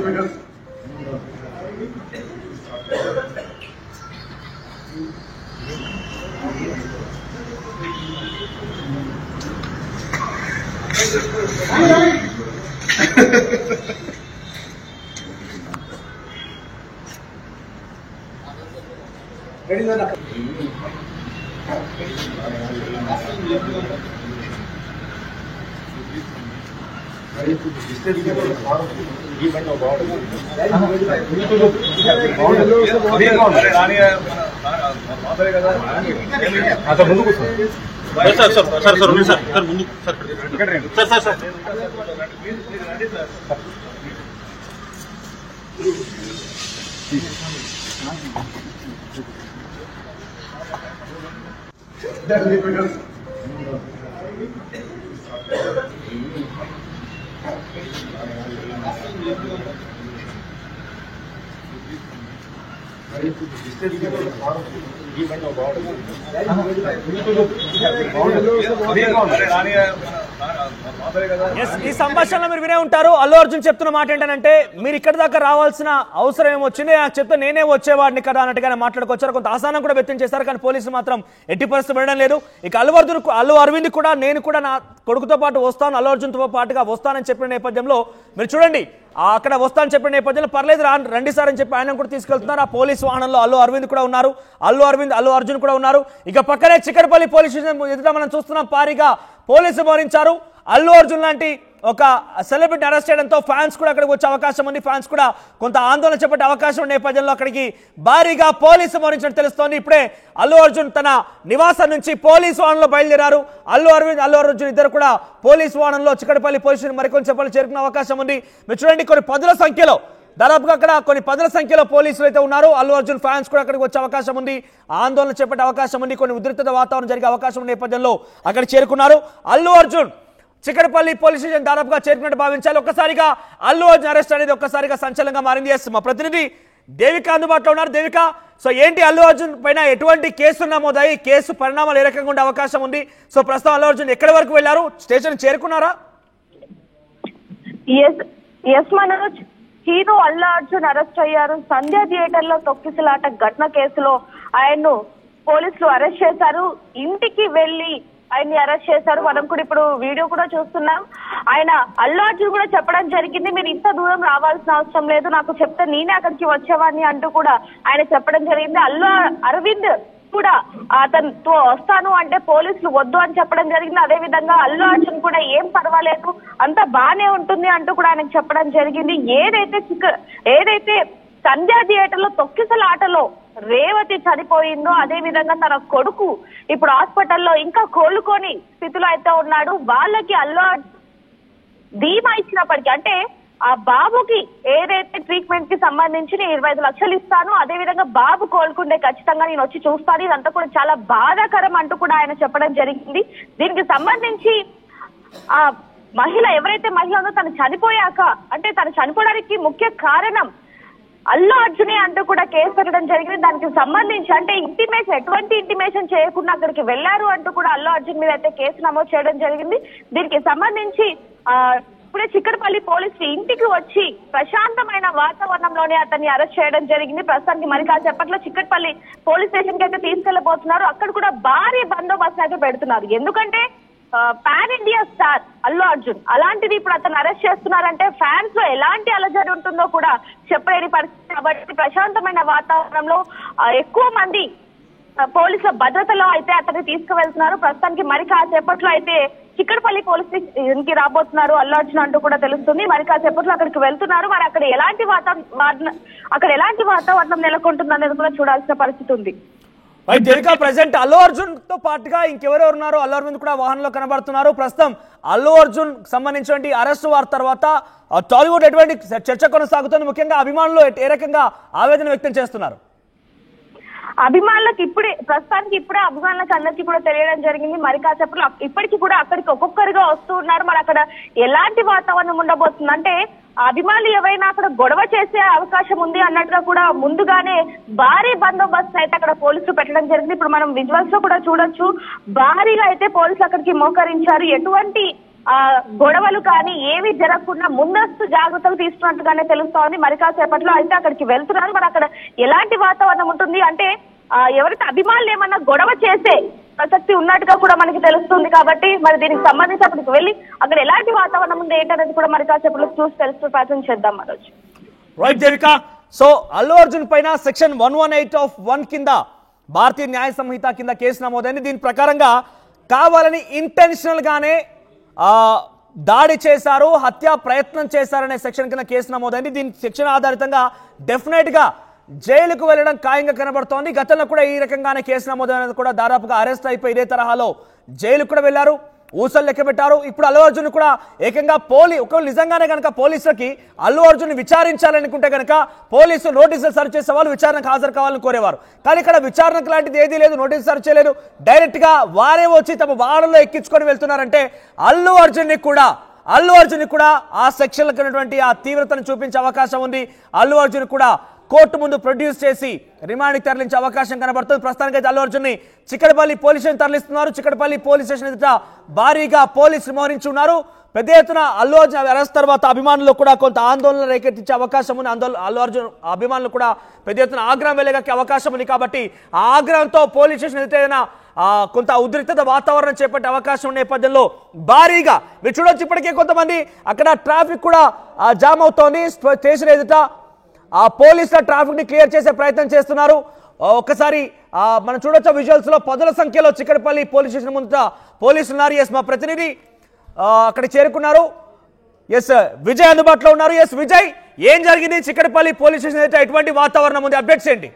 ఈ సంభాషణలో మీరు వినే ఉంటారు. అల్లు అర్జున్ చెప్తున్న మాట ఏంటంటే, మీరు ఇక్కడ దాకా రావాల్సిన అవసరం ఏమొచ్చింది, నాకు చెప్తే నేనే వచ్చేవాడిని కదా అన్నట్టుగానే మాట్లాడుకొచ్చారు. కొంత అసహనం కూడా వ్యక్తం చేశారు. కానీ పోలీసులు మాత్రం ఎట్టి పరిస్థితి వినడం లేదు. ఇక అల్లు అరవింద్ కూడా నేను కూడా నా కొడుకుతో పాటు వస్తాను, అల్లు అర్జున్తో పాటుగా వస్తానని చెప్పిన నేపథ్యంలో మీరు చూడండి, అక్కడ వస్తానని చెప్పిన నేపథ్యంలో పర్లేదు రండి సార్ అని చెప్పి ఆయన కూడా తీసుకెళ్తున్నారు. ఆ పోలీస్ వాహనంలో అల్లు అరవింద్ కూడా ఉన్నారు, అల్లు అర్జున్ కూడా ఉన్నారు. ఇక పక్కనే చిక్కడపల్లి పోలీస్ స్టేషన్ ఎదుట మనం చూస్తున్నాం, భారీగా పోలీసులు మోహరించారు. అల్లు అర్జున్ లాంటి ఒక సెలబ్రిటీ అరెస్ట్ చేయడంతో ఫ్యాన్స్ కూడా అక్కడికి వచ్చే అవకాశం ఉంది. ఫ్యాన్స్ కూడా కొంత ఆందోళన చేపట్టే అవకాశం ఉన్న నేపథ్యంలో అక్కడికి భారీగా పోలీసు మోహరించినట్టు తెలుస్తోంది. ఇప్పుడే అల్లు అర్జున్ తన నివాసం నుంచి పోలీసు వాహనంలో బయలుదేరారు. అల్లు అర్జున్ ఇద్దరు కూడా పోలీసు వాహనంలో చిక్కడపల్లి పోలీస్ స్టేషన్ మరికొన్ని చెప్పలు చేరుకునే అవకాశం ఉంది. మీరు చూడండి, కొన్ని పదుల సంఖ్యలో, దాదాపుగా అక్కడ కొన్ని పదుల సంఖ్యలో పోలీసులు అయితే ఉన్నారు. అల్లు అర్జున్ ఫ్యాన్స్ కూడా అక్కడికి వచ్చే అవకాశం ఉంది. ఆందోళన చేపట్టే అవకాశం ఉంది. కొన్ని ఉద్రిక్తత వాతావరణం జరిగే అవకాశం ఉన్న నేపథ్యంలో అక్కడ చేరుకున్నారు. అల్లు అర్జున్ చిక్కడపల్లి పోలీస్ స్టేషన్ దాదాపుగా చేరుకున్నట్టు భావించాలి. ఒక్కసారిగా అల్లు అర్జున్ అరెస్ట్ అనేది ఒక్కసారిగా సంచలనంగా మారింది. మా ప్రతినిధి దేవిక అందుబాటులో ఉన్నారు. దేవిక, ఏంటి అల్లు అర్జున్ పైన ఎటువంటి కేసులు నమోదాయి, కేసు పరిణామాలు ఏ రకంగా ఉండే అవకాశం ఉంది? ప్రస్తుతం అల్లు అర్జున్ ఎక్కడి వరకు వెళ్లారు? స్టేషన్ చేరుకున్నారా? మనోజ్, హీరో అల్లు అర్జున్ అరెస్ట్ అయ్యారు. సంధ్య థియేటర్ లో తొక్కిసలాట ఘటన కేసులో ఆయన్ను పోలీసులు అరెస్ట్ చేశారు. ఇంటికి వెళ్లి ఆయన్ని అరెస్ట్ చేశారు. మనం కూడా ఇప్పుడు వీడియో కూడా చూస్తున్నాం. ఆయన అల్లు అర్జున్ కూడా చెప్పడం జరిగింది, మీరు ఇంత దూరం రావాల్సిన అవసరం లేదు, నాకు చెప్తే నేనే అక్కడికి వచ్చేవాడిని అంటూ కూడా ఆయన చెప్పడం జరిగింది. అల్లు అరవింద్ కూడా అతనితో వస్తాను అంటే పోలీసులు వద్దు అని చెప్పడం జరిగింది. అదే విధంగా అల్లు అర్జున్ కూడా ఏం పర్వాలేదు, అంత బానే ఉంటుంది అంటూ కూడా ఆయనకు చెప్పడం జరిగింది. ఏదైతే సంధ్య థియేటర్ లో తొక్కిసలాటలో రేవతి చనిపోయిందో అదే విధంగా తన కొడుకు ఇప్పుడు హాస్పిటల్లో ఇంకా కోలుకొని స్థితిలో అయితే ఉన్నాడు. వాళ్ళకి అల్లు ధీమా ఇచ్చినప్పటికీ, అంటే ఆ బాబుకి ఏదైతే ట్రీట్మెంట్ కి సంబంధించి 25 లక్షలు ఇస్తాను, అదే విధంగా బాబు కోలుకుంటే ఖచ్చితంగా నేను వచ్చి చూస్తాను, ఇదంతా కూడా చాలా బాధాకరం అంటూ కూడా ఆయన చెప్పడం జరిగింది. దీనికి సంబంధించి ఆ ఎవరైతే మహిళ ఉందో తను చనిపోయాక, అంటే తను చనిపోవడానికి ముఖ్య కారణం అల్లు అర్జునే అంటూ కూడా కేసు పెట్టడం జరిగింది. దానికి సంబంధించి అంటే ఎటువంటి ఇంటిమేషన్ చేయకుండా అక్కడికి వెళ్లారు అంటూ కూడా అల్లు అర్జున్ మీద అయితే కేసు నమోదు చేయడం జరిగింది. దీనికి సంబంధించి ఇప్పుడే చిక్కడపల్లి పోలీసులు ఇంటికి వచ్చి ప్రశాంతమైన వాతావరణంలోనే అతన్ని అరెస్ట్ చేయడం జరిగింది. ప్రస్తుతానికి మరి కాసేపట్లో చిక్కడపల్లి పోలీస్ స్టేషన్ కి అయితే తీసుకెళ్లబోతున్నారు. అక్కడ కూడా భారీ బందోబస్తు అయితే పెడుతున్నారు. ఎందుకంటే pan India star Allu Arjun, అలాంటిది ఇప్పుడు అతను అరెస్ట్ చేస్తున్నారంటే ఫ్యాన్స్ లో ఎలాంటి అలజడి ఉంటుందో కూడా చెప్పలేని పరిస్థితి. కాబట్టి ప్రశాంతమైన వాతావరణంలో ఎక్కువ మంది పోలీసుల భద్రతలో అయితే అతన్ని తీసుకువెళ్తున్నారు. ప్రస్తుతానికి మరి కాసేపట్లో అయితే చిక్కడపల్లి పోలీస్ స్టేషన్ కి రాబోతున్నారు అల్లు అర్జున్ అంటూ కూడా తెలుస్తుంది. మరి కాసేపట్లో అక్కడికి వెళ్తున్నారు. మరి అక్కడ ఎలాంటి వాతావరణం నెలకొంటుంది అనేది కూడా చూడాల్సిన పరిస్థితి ఉంది. ప్రెసెంట్ అల్లు అర్జున్ తో పాటుగా ఇంకెవరెవరు ఉన్నారు? అల్లు అర్జున్ కూడా వాహనంలో కనబడుతున్నారు. ప్రస్తుతం అల్లు అర్జున్ సంబంధించిన అరెస్ట్ వారి తర్వాత టాలీవుడ్ ఎటువంటి చర్చ కొనసాగుతుంది? ముఖ్యంగా అభిమానులు ఏ రకంగా ఆవేదన వ్యక్తం చేస్తున్నారు? అభిమానులకు ప్రస్తుతానికి అభిమానులకు అందరికీ కూడా తెలియడం జరిగింది. మరి కాసేపట్లో ఇప్పటికీ కూడా అక్కడికి ఒక్కొక్కరుగా వస్తూ ఉన్నారు. మరి అక్కడ ఎలాంటి వాతావరణం ఉండబోతుంది అంటే అభిమానులు ఎవరైనా అక్కడ గొడవ చేసే అవకాశం ఉంది అన్నట్టుగా కూడా ముందుగానే భారీ బందోబస్తు అయితే అక్కడ పోలీసులు పెట్టడం జరిగింది. ఇప్పుడు మనం విజువల్స్ లో కూడా చూడొచ్చు, భారీగా అయితే పోలీసులు అక్కడికి మోకరించారు. ఎటువంటి గొడవలు కానీ ఏవి జరగకుండా ముందస్తు జాగ్రత్తలు తీసుకున్నట్టుగానే తెలుస్తోంది. మరి కాసేపట్లో అయితే అక్కడికి వెళ్తున్నారు. మరి అక్కడ ఎలాంటి వాతావరణం ఉంటుంది అంటే ఎవరైతే అభిమానులు ఏమన్నా గొడవ చేసే ప్రసక్తి ఉన్నట్టుగా కూడా మనకి తెలుస్తుంది. కాబట్టి మరి దీనికి సంబంధించి అక్కడికి వెళ్ళి అక్కడ ఎలాంటి వాతావరణం ఉంది ఏంటనేది కూడా మరి కాసేపట్లో చూసి తెలుసుకునే ప్రయత్నం చేద్దాం. మనోజ్ రైట్ దేవిక, సో అల్లు అర్జున్ పైన సెక్షన్ 118(1) కింద భారతీయ న్యాయ సంహిత కింద కేసు నమోదైంది. దీని ప్రకారంగా కావాలని ఇంటెన్షనల్ గానే దాడి చేశారు, హత్యా ప్రయత్నం చేశారనే సెక్షన్ కింద కేసు నమోదైంది. దీని సెక్షన్ ఆధారితంగా డెఫినెట్ గా జైలుకు వెళ్లడం ఖాయంగా కనబడుతోంది. గతంలో కూడా ఈ రకంగానే కేసు నమోదైనది కూడా దాదాపుగా అరెస్ట్ అయిపోయి ఇదే తరహాలో జైలుకు కూడా వెళ్లారు, ఊసలు లెక్క పెట్టారు. ఇప్పుడు అల్లు అర్జున్ కూడా ఏకంగా ఒకవేళ నిజంగానే కనుక పోలీసులకి అల్లు అర్జున్ విచారించాలనుకుంటే కనుక పోలీసులు నోటీసులు సర్చ్ చేసే వాళ్ళు విచారణకు హాజరు కావాలని కోరేవారు. కానీ ఇక్కడ విచారణకు లాంటిది ఏదీ లేదు, నోటీసు సర్చ్ చేయలేదు. డైరెక్ట్ గా వారే వచ్చి తమ వాహనంలో ఎక్కించుకొని వెళ్తున్నారంటే అల్లు అర్జున్ కూడా ఆ సెక్షన్లకు ఉన్నటువంటి ఆ తీవ్రతను చూపించే అవకాశం ఉంది. అల్లు అర్జున్ కూడా కోర్టు ముందు ప్రొడ్యూస్ చేసి రిమాండ్కి తరలించే అవకాశం కనబడుతుంది. ప్రస్తుతానికి అయితే అల్లు అర్జున్ ని చిక్కడపల్లి పోలీస్ స్టేషన్ తరలిస్తున్నారు. చిక్కడపల్లి పోలీస్ స్టేషన్ ఎదుట భారీగా పోలీసులు మోహరించి ఉన్నారు. పెద్ద ఎత్తున అల్లు అర్జున్ అరెస్ట్ తర్వాత అభిమానులు కూడా కొంత ఆందోళన రేకెత్తించే అవకాశం ఉంది. అల్లు అర్జున్ అభిమానులు కూడా పెద్ద ఎత్తున ఆగ్రహం వెళ్లగక్కే అవకాశం ఉంది. కాబట్టి ఆ ఆగ్రహంతో పోలీస్ స్టేషన్ ఎదుట ఏదైనా కొంత ఉద్రిక్తత వాతావరణం చేపట్టే అవకాశం ఉన్న నేపథ్యంలో భారీగా మీరు చూడొచ్చు, ఇప్పటికే కొంతమంది అక్కడ ట్రాఫిక్ కూడా జామ్ అవుతోంది. స్టేషన్ ఎదుట ఆ పోలీసుల ట్రాఫిక్ ని క్లియర్ చేసే ప్రయత్నం చేస్తున్నారు. ఒక్కసారి మనం చూడొచ్చు విజువల్స్ లో పదుల సంఖ్యలో చిక్కడపల్లి పోలీస్ స్టేషన్ ముందు పోలీసులు ఉన్నారు. ఎస్, మా ప్రతినిధి అక్కడ చేరుకున్నారు. ఎస్ విజయ్ అందుబాటులో ఉన్నారు. ఎస్ విజయ్, ఏం జరిగింది చిక్కడపల్లి పోలీస్ స్టేషన్ అయితే ఎటువంటి వాతావరణం ఉంది? అప్డేట్స్ ఏంటి?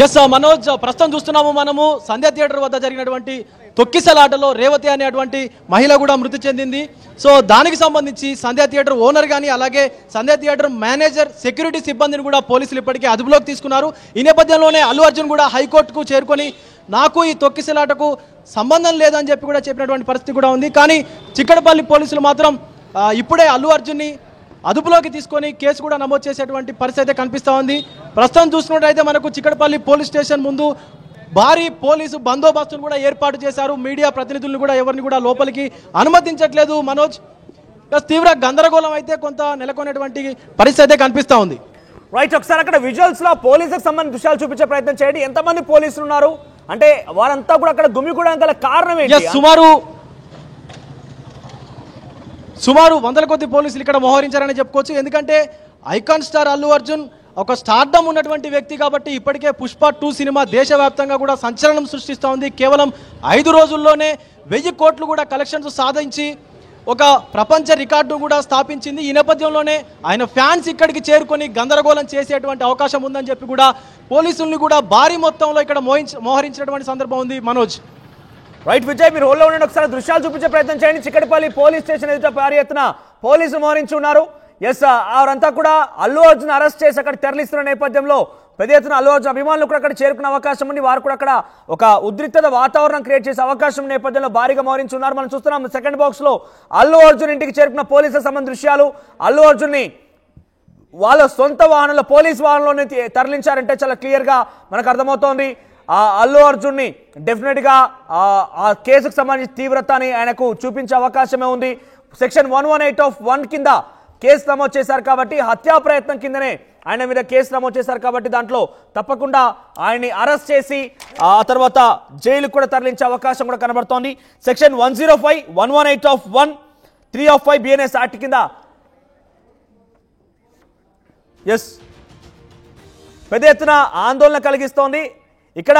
ఎస్ మనోజ్, ప్రస్తుతం చూస్తున్నాము మనము సంధ్యా థియేటర్ వద్ద జరిగినటువంటి తొక్కిసలాటలో రేవతి అనేటువంటి మహిళ కూడా మృతి చెందింది. సో దానికి సంబంధించి సంధ్యా థియేటర్ ఓనర్ కానీ అలాగే సంధ్యా థియేటర్ మేనేజర్, సెక్యూరిటీ సిబ్బందిని కూడా పోలీసులు ఇప్పటికే అదుపులోకి తీసుకున్నారు. ఈ నేపథ్యంలోనే అల్లు అర్జున్ కూడా హైకోర్టుకు చేరుకొని నాకు ఈ తొక్కిసలాటకు సంబంధం లేదని చెప్పి కూడా చెప్పినటువంటి పరిస్థితి కూడా ఉంది. కానీ చిక్కడపల్లి పోలీసులు మాత్రం ఇప్పుడే అల్లు అర్జున్ని అదుపులోకి తీసుకొని కేసు కూడా నమోదు చేసేటువంటి పరిస్థితి అయితే కనిపిస్తూ ఉంది. ప్రస్తుతం చూసుకున్నట్టయితే మనకు చిక్కడపల్లి పోలీస్ స్టేషన్ ముందు భారీ పోలీసు బందోబస్తును కూడా ఏర్పాటు చేశారు. మీడియా ప్రతినిధులను కూడా ఎవరిని కూడా లోపలికి అనుమతించట్లేదు. మనోజ్, తీవ్ర గందరగోళం అయితే కొంత నెలకొనేటువంటి పరిస్థితి అయితే కనిపిస్తూ ఉంది. రైట్, ఒకసారి అక్కడ విజువల్స్ లో పోలీసులకు సంబంధించిన దృశ్యాలు చూపించే ప్రయత్నం చేయండి. ఎంతమంది పోలీసులు ఉన్నారు అంటే వారంతా కూడా అక్కడ గుమిగూడడం గల కారణం ఏంటి? సుమారు వందల కొద్ది పోలీసులు ఇక్కడ మోహరించారని చెప్పుకోవచ్చు. ఎందుకంటే ఐకాన్ స్టార్ అల్లు అర్జున్ ఒక స్టార్డమ్ ఉన్నటువంటి వ్యక్తి కాబట్టి ఇప్పటికే పుష్ప 2 సినిమా దేశవ్యాప్తంగా కూడా సంచలనం సృష్టిస్తూ ఉంది. కేవలం 5 రోజుల్లోనే 1000 కోట్లు కూడా కలెక్షన్స్ సాధించి ఒక ప్రపంచ రికార్డు కూడా స్థాపించింది. ఈ నేపథ్యంలోనే ఆయన ఫ్యాన్స్ ఇక్కడికి చేరుకొని గందరగోళం చేసేటువంటి అవకాశం ఉందని చెప్పి కూడా పోలీసుల్ని కూడా భారీ మొత్తంలో ఇక్కడ మోహరించినటువంటి సందర్భం ఉంది. మనోజ్, రైట్ విజయ్, మీరు హోల్లో ఉండండి. ఒకసారి దృశ్యాలు చూపించే ప్రయత్నం చేయండి. చిక్కడపల్లి పోలీస్ స్టేషన్ ఎదుట భారీ ఎత్తున పోలీసులు మోహరించి ఉన్నారు. ఎస్, వారంతా కూడా అల్లు అర్జున్ అరెస్ట్ చేసి అక్కడ తరలిస్తున్న నేపథ్యంలో పెద్ద ఎత్తున అల్లు అర్జున్ అభిమానులు కూడా అక్కడ చేరుకునే అవకాశం ఉంది. వారు కూడా అక్కడ ఒక ఉద్రిక్తత వాతావరణం క్రియేట్ చేసే అవకాశం నేపథ్యంలో భారీగా మోహరించి ఉన్నారు. మనం చూస్తున్నాం సెకండ్ బాక్స్ లో అల్లు అర్జున్ ఇంటికి చేరుకున్న పోలీసులకు సంబంధించిన దృశ్యాలు. అల్లు అర్జున్ ని వాళ్ళ సొంత వాహనంలో పోలీస్ వాహనంలోనే తరలించారంటే చాలా క్లియర్గా మనకు అర్థమవుతోంది. అల్లు అర్జున్ని డెఫినెట్గా ఆ కేసుకు సంబంధించి తీవ్రతని ఆయనకు చూపించే అవకాశమే ఉంది. సెక్షన్ 118(1) కింద కేసు నమోదు చేశారు కాబట్టి, హత్యా ప్రయత్నం కిందనే ఆయన మీద కేసు నమోదు చేశారు కాబట్టి దాంట్లో తప్పకుండా ఆయన్ని అరెస్ట్ చేసి ఆ తర్వాత జైలుకు కూడా తరలించే అవకాశం కూడా కనబడుతోంది. సెక్షన్ 105, 118(1), 3 BNS యాక్ట్ కింద పెద్ద ఎత్తున ఆందోళన కలిగిస్తోంది. ఇక్కడ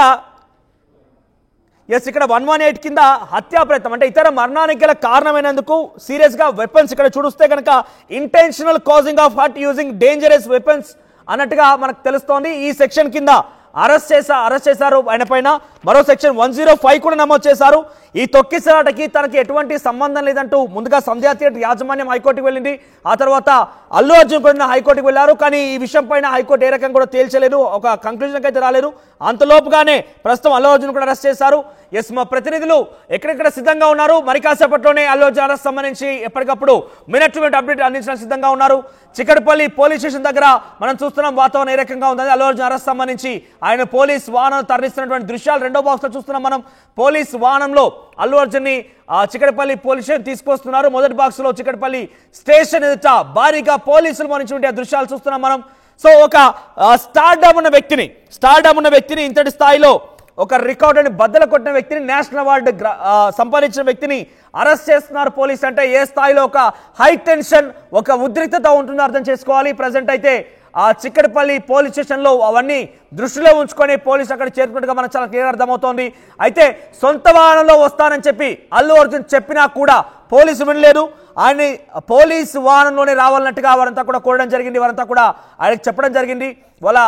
118 కింద హత్యా ప్రయత్నం అంటే ఇతర మరణానికి గల కారణమైనందుకు సీరియస్ గా వెపన్స్ ఇక్కడ చూస్తే కనుక intentional causing of hurt using dangerous weapons అన్నట్టుగా మనకు తెలుస్తోంది. ఈ సెక్షన్ కింద అరెస్ట్ చేశారు ఆయన పైన. మరో సెక్షన్ 105 కూడా నమోదు చేశారు. ఈ తొక్కిసలాటకి తనకి ఎటువంటి సంబంధం లేదంటూ ముందుగా సంధ్యా థియేటర్ యాజమాన్యం హైకోర్టుకు వెళ్ళింది. ఆ తర్వాత అల్లు అర్జున్ కూడా హైకోర్టుకు వెళ్లారు. కానీ ఈ విషయం పైన హైకోర్టు ఏ రకంగా కూడా తేల్చలేదు, ఒక కంక్లూజన్కి అయితే రాలేదు. అంతలోపుగానే ప్రస్తుతం అల్లు అర్జున్ కూడా అరెస్ట్ చేశారు. మా ప్రతినిధులు ఎక్కడెక్కడ సిద్ధంగా ఉన్నారు, మరి కాసేపట్లోనే అల్లు అర్జున్ అరెస్ట్ సంబంధించి ఎప్పటికప్పుడు మినిట్ టు మినిట్ అప్డేట్ అందించడానికి సిద్ధంగా ఉన్నారు. చిక్కడపల్లి పోలీస్ స్టేషన్ దగ్గర మనం చూస్తున్నాం వాతావరణం ఏ రకంగా ఉందని. అల్లు అర్జున్ అరెస్ట్ సంబంధించి ఆయన పోలీస్ వాహనం తరలిస్తున్నటువంటి దృశ్యాలు రెండో బాక్స్ లో చూస్తున్నాం మనం. పోలీస్ వాహనంలో అల్లు అర్జున్ ని చిక్కడపల్లి పోలీస్ స్టేషన్ తీసుకొస్తున్నారు. మొదటి బాక్స్ లో చిక్కడపల్లి స్టేషన్ ఎదుట భారీగా పోలీసులు మరించుంటే ఆ దృశ్యాలు చూస్తున్నాం మనం. సో ఒక స్టార్డమ్ ఉన్న వ్యక్తిని ఇంతటి స్థాయిలో ఒక రికార్డుని బద్దలు కొట్టిన వ్యక్తిని, నేషనల్ అవార్డు సంపాదించిన వ్యక్తిని అరెస్ట్ చేస్తున్నారు పోలీసు అంటే ఏ స్థాయిలో ఒక హై టెన్షన్, ఒక ఉద్రిక్తత ఉంటుందో అర్థం చేసుకోవాలి. ప్రజెంట్ అయితే ఆ చిక్కడపల్లి పోలీస్ స్టేషన్ లో అవన్నీ దృష్టిలో ఉంచుకొని పోలీసు అక్కడ చేరుకున్నట్టుగా మనకు చాలా క్లియర్ అర్థమవుతోంది. అయితే సొంత వాహనంలో వస్తానని చెప్పి అల్లు అర్జున్ చెప్పినా కూడా పోలీసు వినలేదు. ఆయన్ని పోలీసు వాహనంలోనే రావాలన్నట్టుగా వారంతా కూడా కోరడం జరిగింది. వారంతా కూడా ఆయనకు చెప్పడం జరిగింది. వాళ్ళ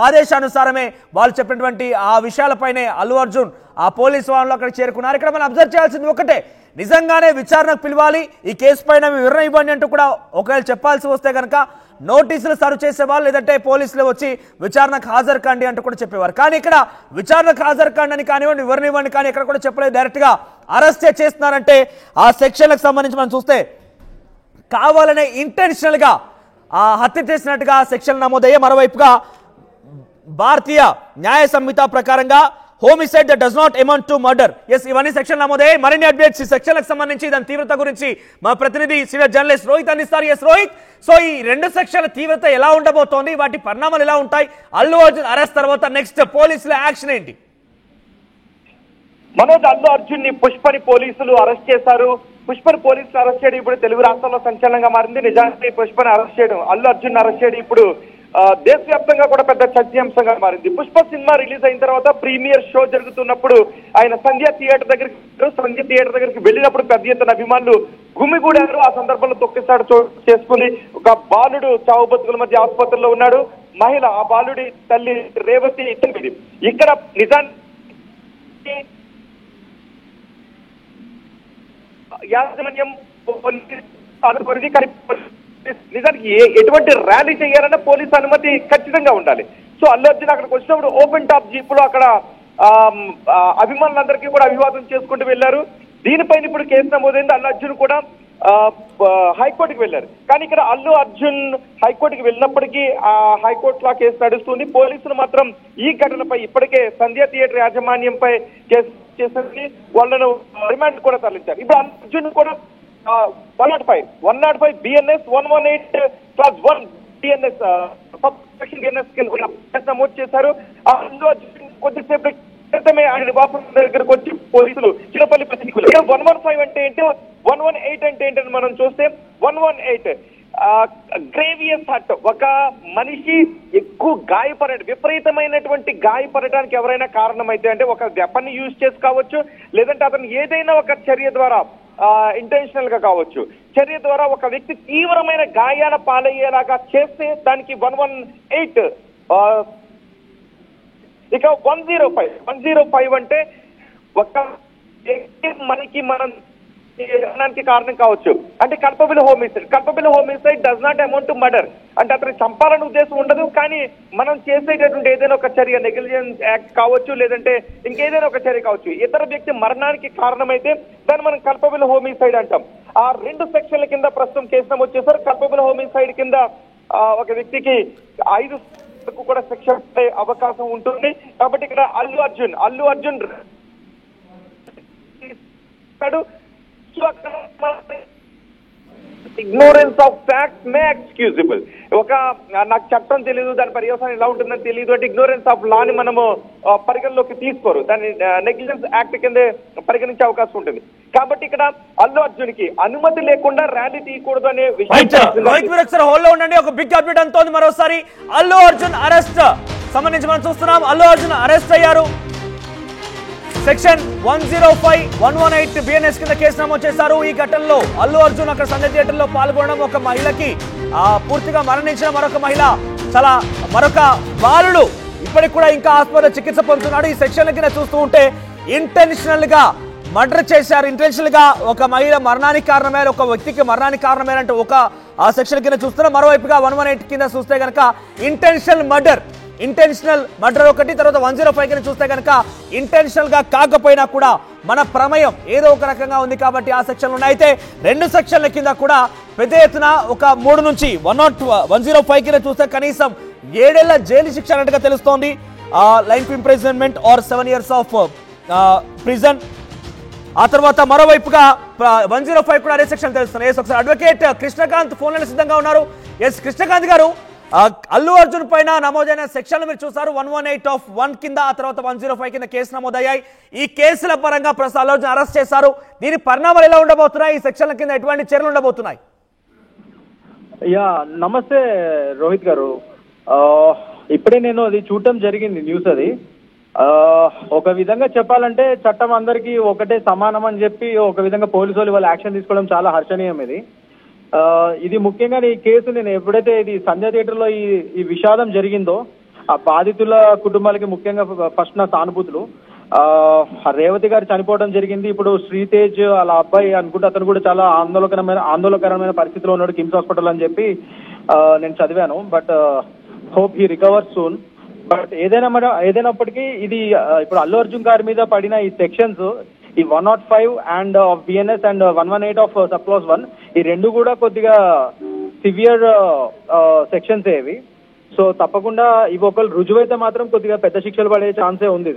ఆదేశానుసారమే వాళ్ళు చెప్పినటువంటి ఆ విషయాలపైనే అల్లు అర్జున్ ఆ పోలీసు వాహనంలో అక్కడ చేరుకున్నారు. ఇక్కడ మనం అబ్జర్వ్ చేయాల్సింది ఒకటే, నిజంగానే విచారణకు పిలవాలి, ఈ కేసు పైన వివరణ ఇవ్వండి అంటూ కూడా ఒకవేళ చెప్పాల్సి వస్తే కనుక నోటీసులు సర్వ్ చేసేవాళ్ళు, లేదంటే పోలీసులు వచ్చి విచారణకు హాజరు కండి అంటూ కూడా చెప్పేవారు. కానీ ఇక్కడ విచారణకు హాజరు కండి అని కానివ్వండి, వివరణ ఇవ్వండి కానీ ఎక్కడ కూడా చెప్పలేదు. డైరెక్ట్ గా అరెస్ట్ చేస్తున్నారంటే ఆ సెక్షన్లకు సంబంధించి మనం చూస్తే కావాలనే ఇంటెన్షనల్ గా హత్య చేసినట్టుగా సెక్షన్ నమోదయ్యే. మరోవైపుగా భారతీయ న్యాయ సంహిత ప్రకారంగా homicide that does not amount to murder. ఇవన్నీ సెక్షన్ నమోదయ్యాయి. మరిన్ని అప్డేట్స్ ఈ సెక్షన్లకు సంబంధించి దాని తీవ్రత గురించి మా ప్రతినిధి సీనియర్ జర్నలిస్ట్ రోహిత్ అందిస్తారు. రోహిత్, సో ఈ రెండు సెక్షన్ల తీవ్రత ఎలా ఉండబోతోంది, వాటి పరిణామాలు ఎలా ఉంటాయి, అల్లు అర్జున్ అరెస్ట్ తర్వాత నెక్స్ట్ పోలీసుల యాక్షన్ ఏంటి? మనోజ్, అల్లు అర్జున్ ని పుష్పని పోలీసులు అరెస్ట్ చేశారు. పుష్పని పోలీసులు అరెస్ట్ చేయడం ఇప్పుడు తెలుగు రాష్ట్రాల్లో సంచలనంగా మారింది. నిజానికి పుష్పని అరెస్ట్ చేయడం, అల్లు అర్జున్ అరెస్ట్ చేయడం ఇప్పుడు దేశవ్యాప్తంగా కూడా పెద్ద చర్చాంశంగా మారింది. పుష్ప సినిమా రిలీజ్ అయిన తర్వాత ప్రీమియర్ షో జరుగుతున్నప్పుడు ఆయన సంధ్యా థియేటర్ దగ్గరికి వెళ్ళినప్పుడు పెద్ద ఎత్తున అభిమానులు గుమిగూడారు. ఆ సందర్భంలో తొక్కిసాడు చేసుకుని ఒక బాలుడు చావు బతుకుల మధ్య ఆసుపత్రిలో ఉన్నాడు. మహిళ, ఆ బాలుడి తల్లి రేవతి ఇక్కడ నిజానికి యాజమాన్యం నిజానికి ఎటువంటి ర్యాలీ చేయాలన్నా పోలీసు అనుమతి ఖచ్చితంగా ఉండాలి. సో అల్లు అర్జున్ అక్కడికి వచ్చినప్పుడు ఓపెన్ టాప్ జీప్ లో అక్కడ అభిమానులందరికీ కూడా అభివాదం చేసుకుంటూ వెళ్లారు. దీనిపైన ఇప్పుడు కేసు నమోదైంది. అల్లు అర్జున్ కూడా హైకోర్టుకి వెళ్లారు. కానీ ఇక్కడ అల్లు అర్జున్ హైకోర్టుకి వెళ్ళినప్పటికీ ఆ హైకోర్టులో కేసు నడుస్తుంది. పోలీసులు మాత్రం ఈ ఘటనపై ఇప్పటికే సంధ్యా థియేటర్ యాజమాన్యంపై కేసు చేసి వాళ్ళను రిమాండ్ కూడా తరలించారు. ఇప్పుడు అల్లు అర్జున్ కూడా 105 BNS 118(1) BNS నమోదు చేశారు. అల్లు అర్జున్ కొద్దిసేపు క్రితమే ఆయన నివాసం దగ్గరకు వచ్చి పోలీసులు చిన్నపల్లి 115 అంటే ఏంటి, 118 అంటే ఏంటని మనం చూస్తే 118 గ్రేవియస్ హర్ట్, ఒక మనిషి ఎక్కువ విపరీతమైనటువంటి గాయపడటానికి ఎవరైనా కారణమైతే అంటే ఒక వెపన్ యూజ్ చేసి కావచ్చు, లేదంటే అతను ఏదైనా ఒక చర్య ద్వారా ఇంటెన్షనల్ గా కావచ్చు, చర్య ద్వారా ఒక వ్యక్తి తీవ్రమైన గాయాల పాలయ్యేలాగా చేస్తే దానికి 118. ఇక 105 అంటే ఒక వ్యక్తి మనకి కారణం కావచ్చు అంటే culpable homicide does not amount to murder అంటే అతను చంపాలని ఉద్దేశం ఉండదు, కానీ మనం చేసేటటువంటి ఏదైనా ఒక చర్య, నెగ్లిజెన్స్ యాక్ట్ కావచ్చు, లేదంటే ఇంకేదైనా ఒక చర్య కావచ్చు, ఇతర వ్యక్తి మరణానికి కారణమైతే దాన్ని మనం కల్పబుల్ హోమిసైడ్ అంటాం. ఆ రెండు సెక్షన్ల కింద ప్రస్తుతం కేసు నమోదు చేశారు. కల్పబుల్ హోమిసైడ్ కింద ఒక వ్యక్తికి 5 కూడా శిక్ష పడే అవకాశం ఉంటుంది. కాబట్టి ఇక్కడ Allu Arjun ignorance of fact may excusable. నాకు చట్టం తెలియదు, దాని పర్యవసానం ఎలా ఉంటుందని తెలియదు అంటే ఇగ్నోరెన్స్ ఆఫ్ లా ని మనము పరిగణలోకి తీసుకోరు, దాన్ని నెగ్లిజెన్స్ యాక్ట్ కింద పరిగణించే అవకాశం ఉంటుంది. కాబట్టి ఇక్కడ అల్లు అర్జున్ కి అనుమతి లేకుండా ర్యాలీ తీయకూడదు అనే విషయం. హోల్లో ఉండండి. ఒక బిగ్ అప్డేట్ అంతోంది మరోసారి. అల్లు అర్జున్ అరెస్ట్ సంబంధించి మనం చూస్తున్నాం. అల్లు అర్జున్ అరెస్ట్ అయ్యారు. సెక్షన్ 105, 118 బిఎన్ఎస్ కింద కేసు నమోదు చేశారు. ఈ ఘటనలో అల్లు అర్జున్ అక్కడ సంధ్య థియేటర్ లో పాల్గొనడం, ఒక మహిళకి పూర్తిగా మరణించిన మరొక మహిళ, మరొక బాలుడు ఇప్పటికి కూడా ఇంకా ఆసుపత్రిలో చికిత్స పొందుతున్నాడు. ఈ సెక్షన్ల కింద చూస్తూ ఉంటే ఇంటెన్షనల్ గా మర్డర్ చేశారు. ఇంటెన్షనల్ గా ఒక మహిళ మరణానికి కారణమైన, ఒక వ్యక్తికి మరణానికి కారణమైన అంటే ఒక సెక్షన్ కింద చూస్తున్నాం. మరోవైపుగా 118 కింద చూస్తే కనుక ఇంటెన్షనల్ మర్డర్ ఒకటి, తర్వాత 105 కింద చూస్తే కనుక ఇంటెన్షనల్ గా కాకపోయినా కూడా మన ప్రమేయం ఏదో ఒక రకంగా ఉంది కాబట్టి ఆ సెక్షన్లు ఉన్నాయి. అయితే 2 సెక్షన్ల కింద కూడా పెద్ద ఎత్తున ఒక 3 నుంచి 105 కింద చూస్తే కనీసం 7 ఏళ్ల జైలు శిక్ష అన్నట్టుగా తెలుస్తోంది. Life imprisonment are 7 years of prison. ఆ తర్వాత మరోవైపుగా 105 కూడా అదే సెక్షన్ తెలుస్తుంది. ఒకసారి అడ్వకేట్ కృష్ణకాంత్ ఫోన్ లైన్ సిద్ధంగా ఉన్నారు. ఎస్ కృష్ణకాంత్ గారు, అల్లు అర్జున్ పైన నమోదైన సెక్షన్లు మీరు చూసారు. 118(1) కింద, ఆ తర్వాత 105 కింద కేసు నమోదయ్యాయి. ఈ కేసుల పరంగా ప్రస్తుతం అల్లు అర్జున్ అరెస్ట్ చేశారు. దీని పరిణామాలు ఎలా ఉండబోతున్నాయి? ఈ సెక్షన్ల కింద ఎటువంటి చర్యలు ఉండబోతున్నాయి? నమస్తే రోహిత్ గారు. ఇప్పుడే నేను అది చూడటం జరిగింది న్యూస్. అది ఒక విధంగా చెప్పాలంటే చట్టం అందరికీ ఒకటే సమానం అని చెప్పి ఒక విధంగా పోలీసు వాళ్ళు యాక్షన్ తీసుకోవడం చాలా హర్షణీయం. ఇది ముఖ్యంగా ఈ కేసు నేను ఎప్పుడైతే ఇది సంధ్య థియేటర్ లో ఈ విషాదం జరిగిందో ఆ బాధితుల కుటుంబాలకి ముఖ్యంగా ఫస్ట్ నా సానుభూతులు. రేవతి గారు చనిపోవడం జరిగింది. ఇప్పుడు శ్రీతేజ్ వాళ్ళ అబ్బాయి అనుకుంటే అతను కూడా చాలా ఆందోళనకరమైన పరిస్థితిలో ఉన్నాడు కిమ్స్ హాస్పిటల్ అని చెప్పి నేను చదివాను. But hope he recover soon. But ఏదైనప్పటికీ ఇది ఇప్పుడు అల్లు అర్జున్ గారి మీద పడిన ఈ సెక్షన్స్, ఈ 105 and of BNS and 118 of subclass 1, ఈ 2 కూడా కొద్దిగా సివియర్ సెక్షన్స్ ఏవి. సో తప్పకుండా ఇవి ఒకళ్ళు రుజువైతే మాత్రం కొద్దిగా పెద్ద శిక్షలు పడే ఛాన్సే ఉంది.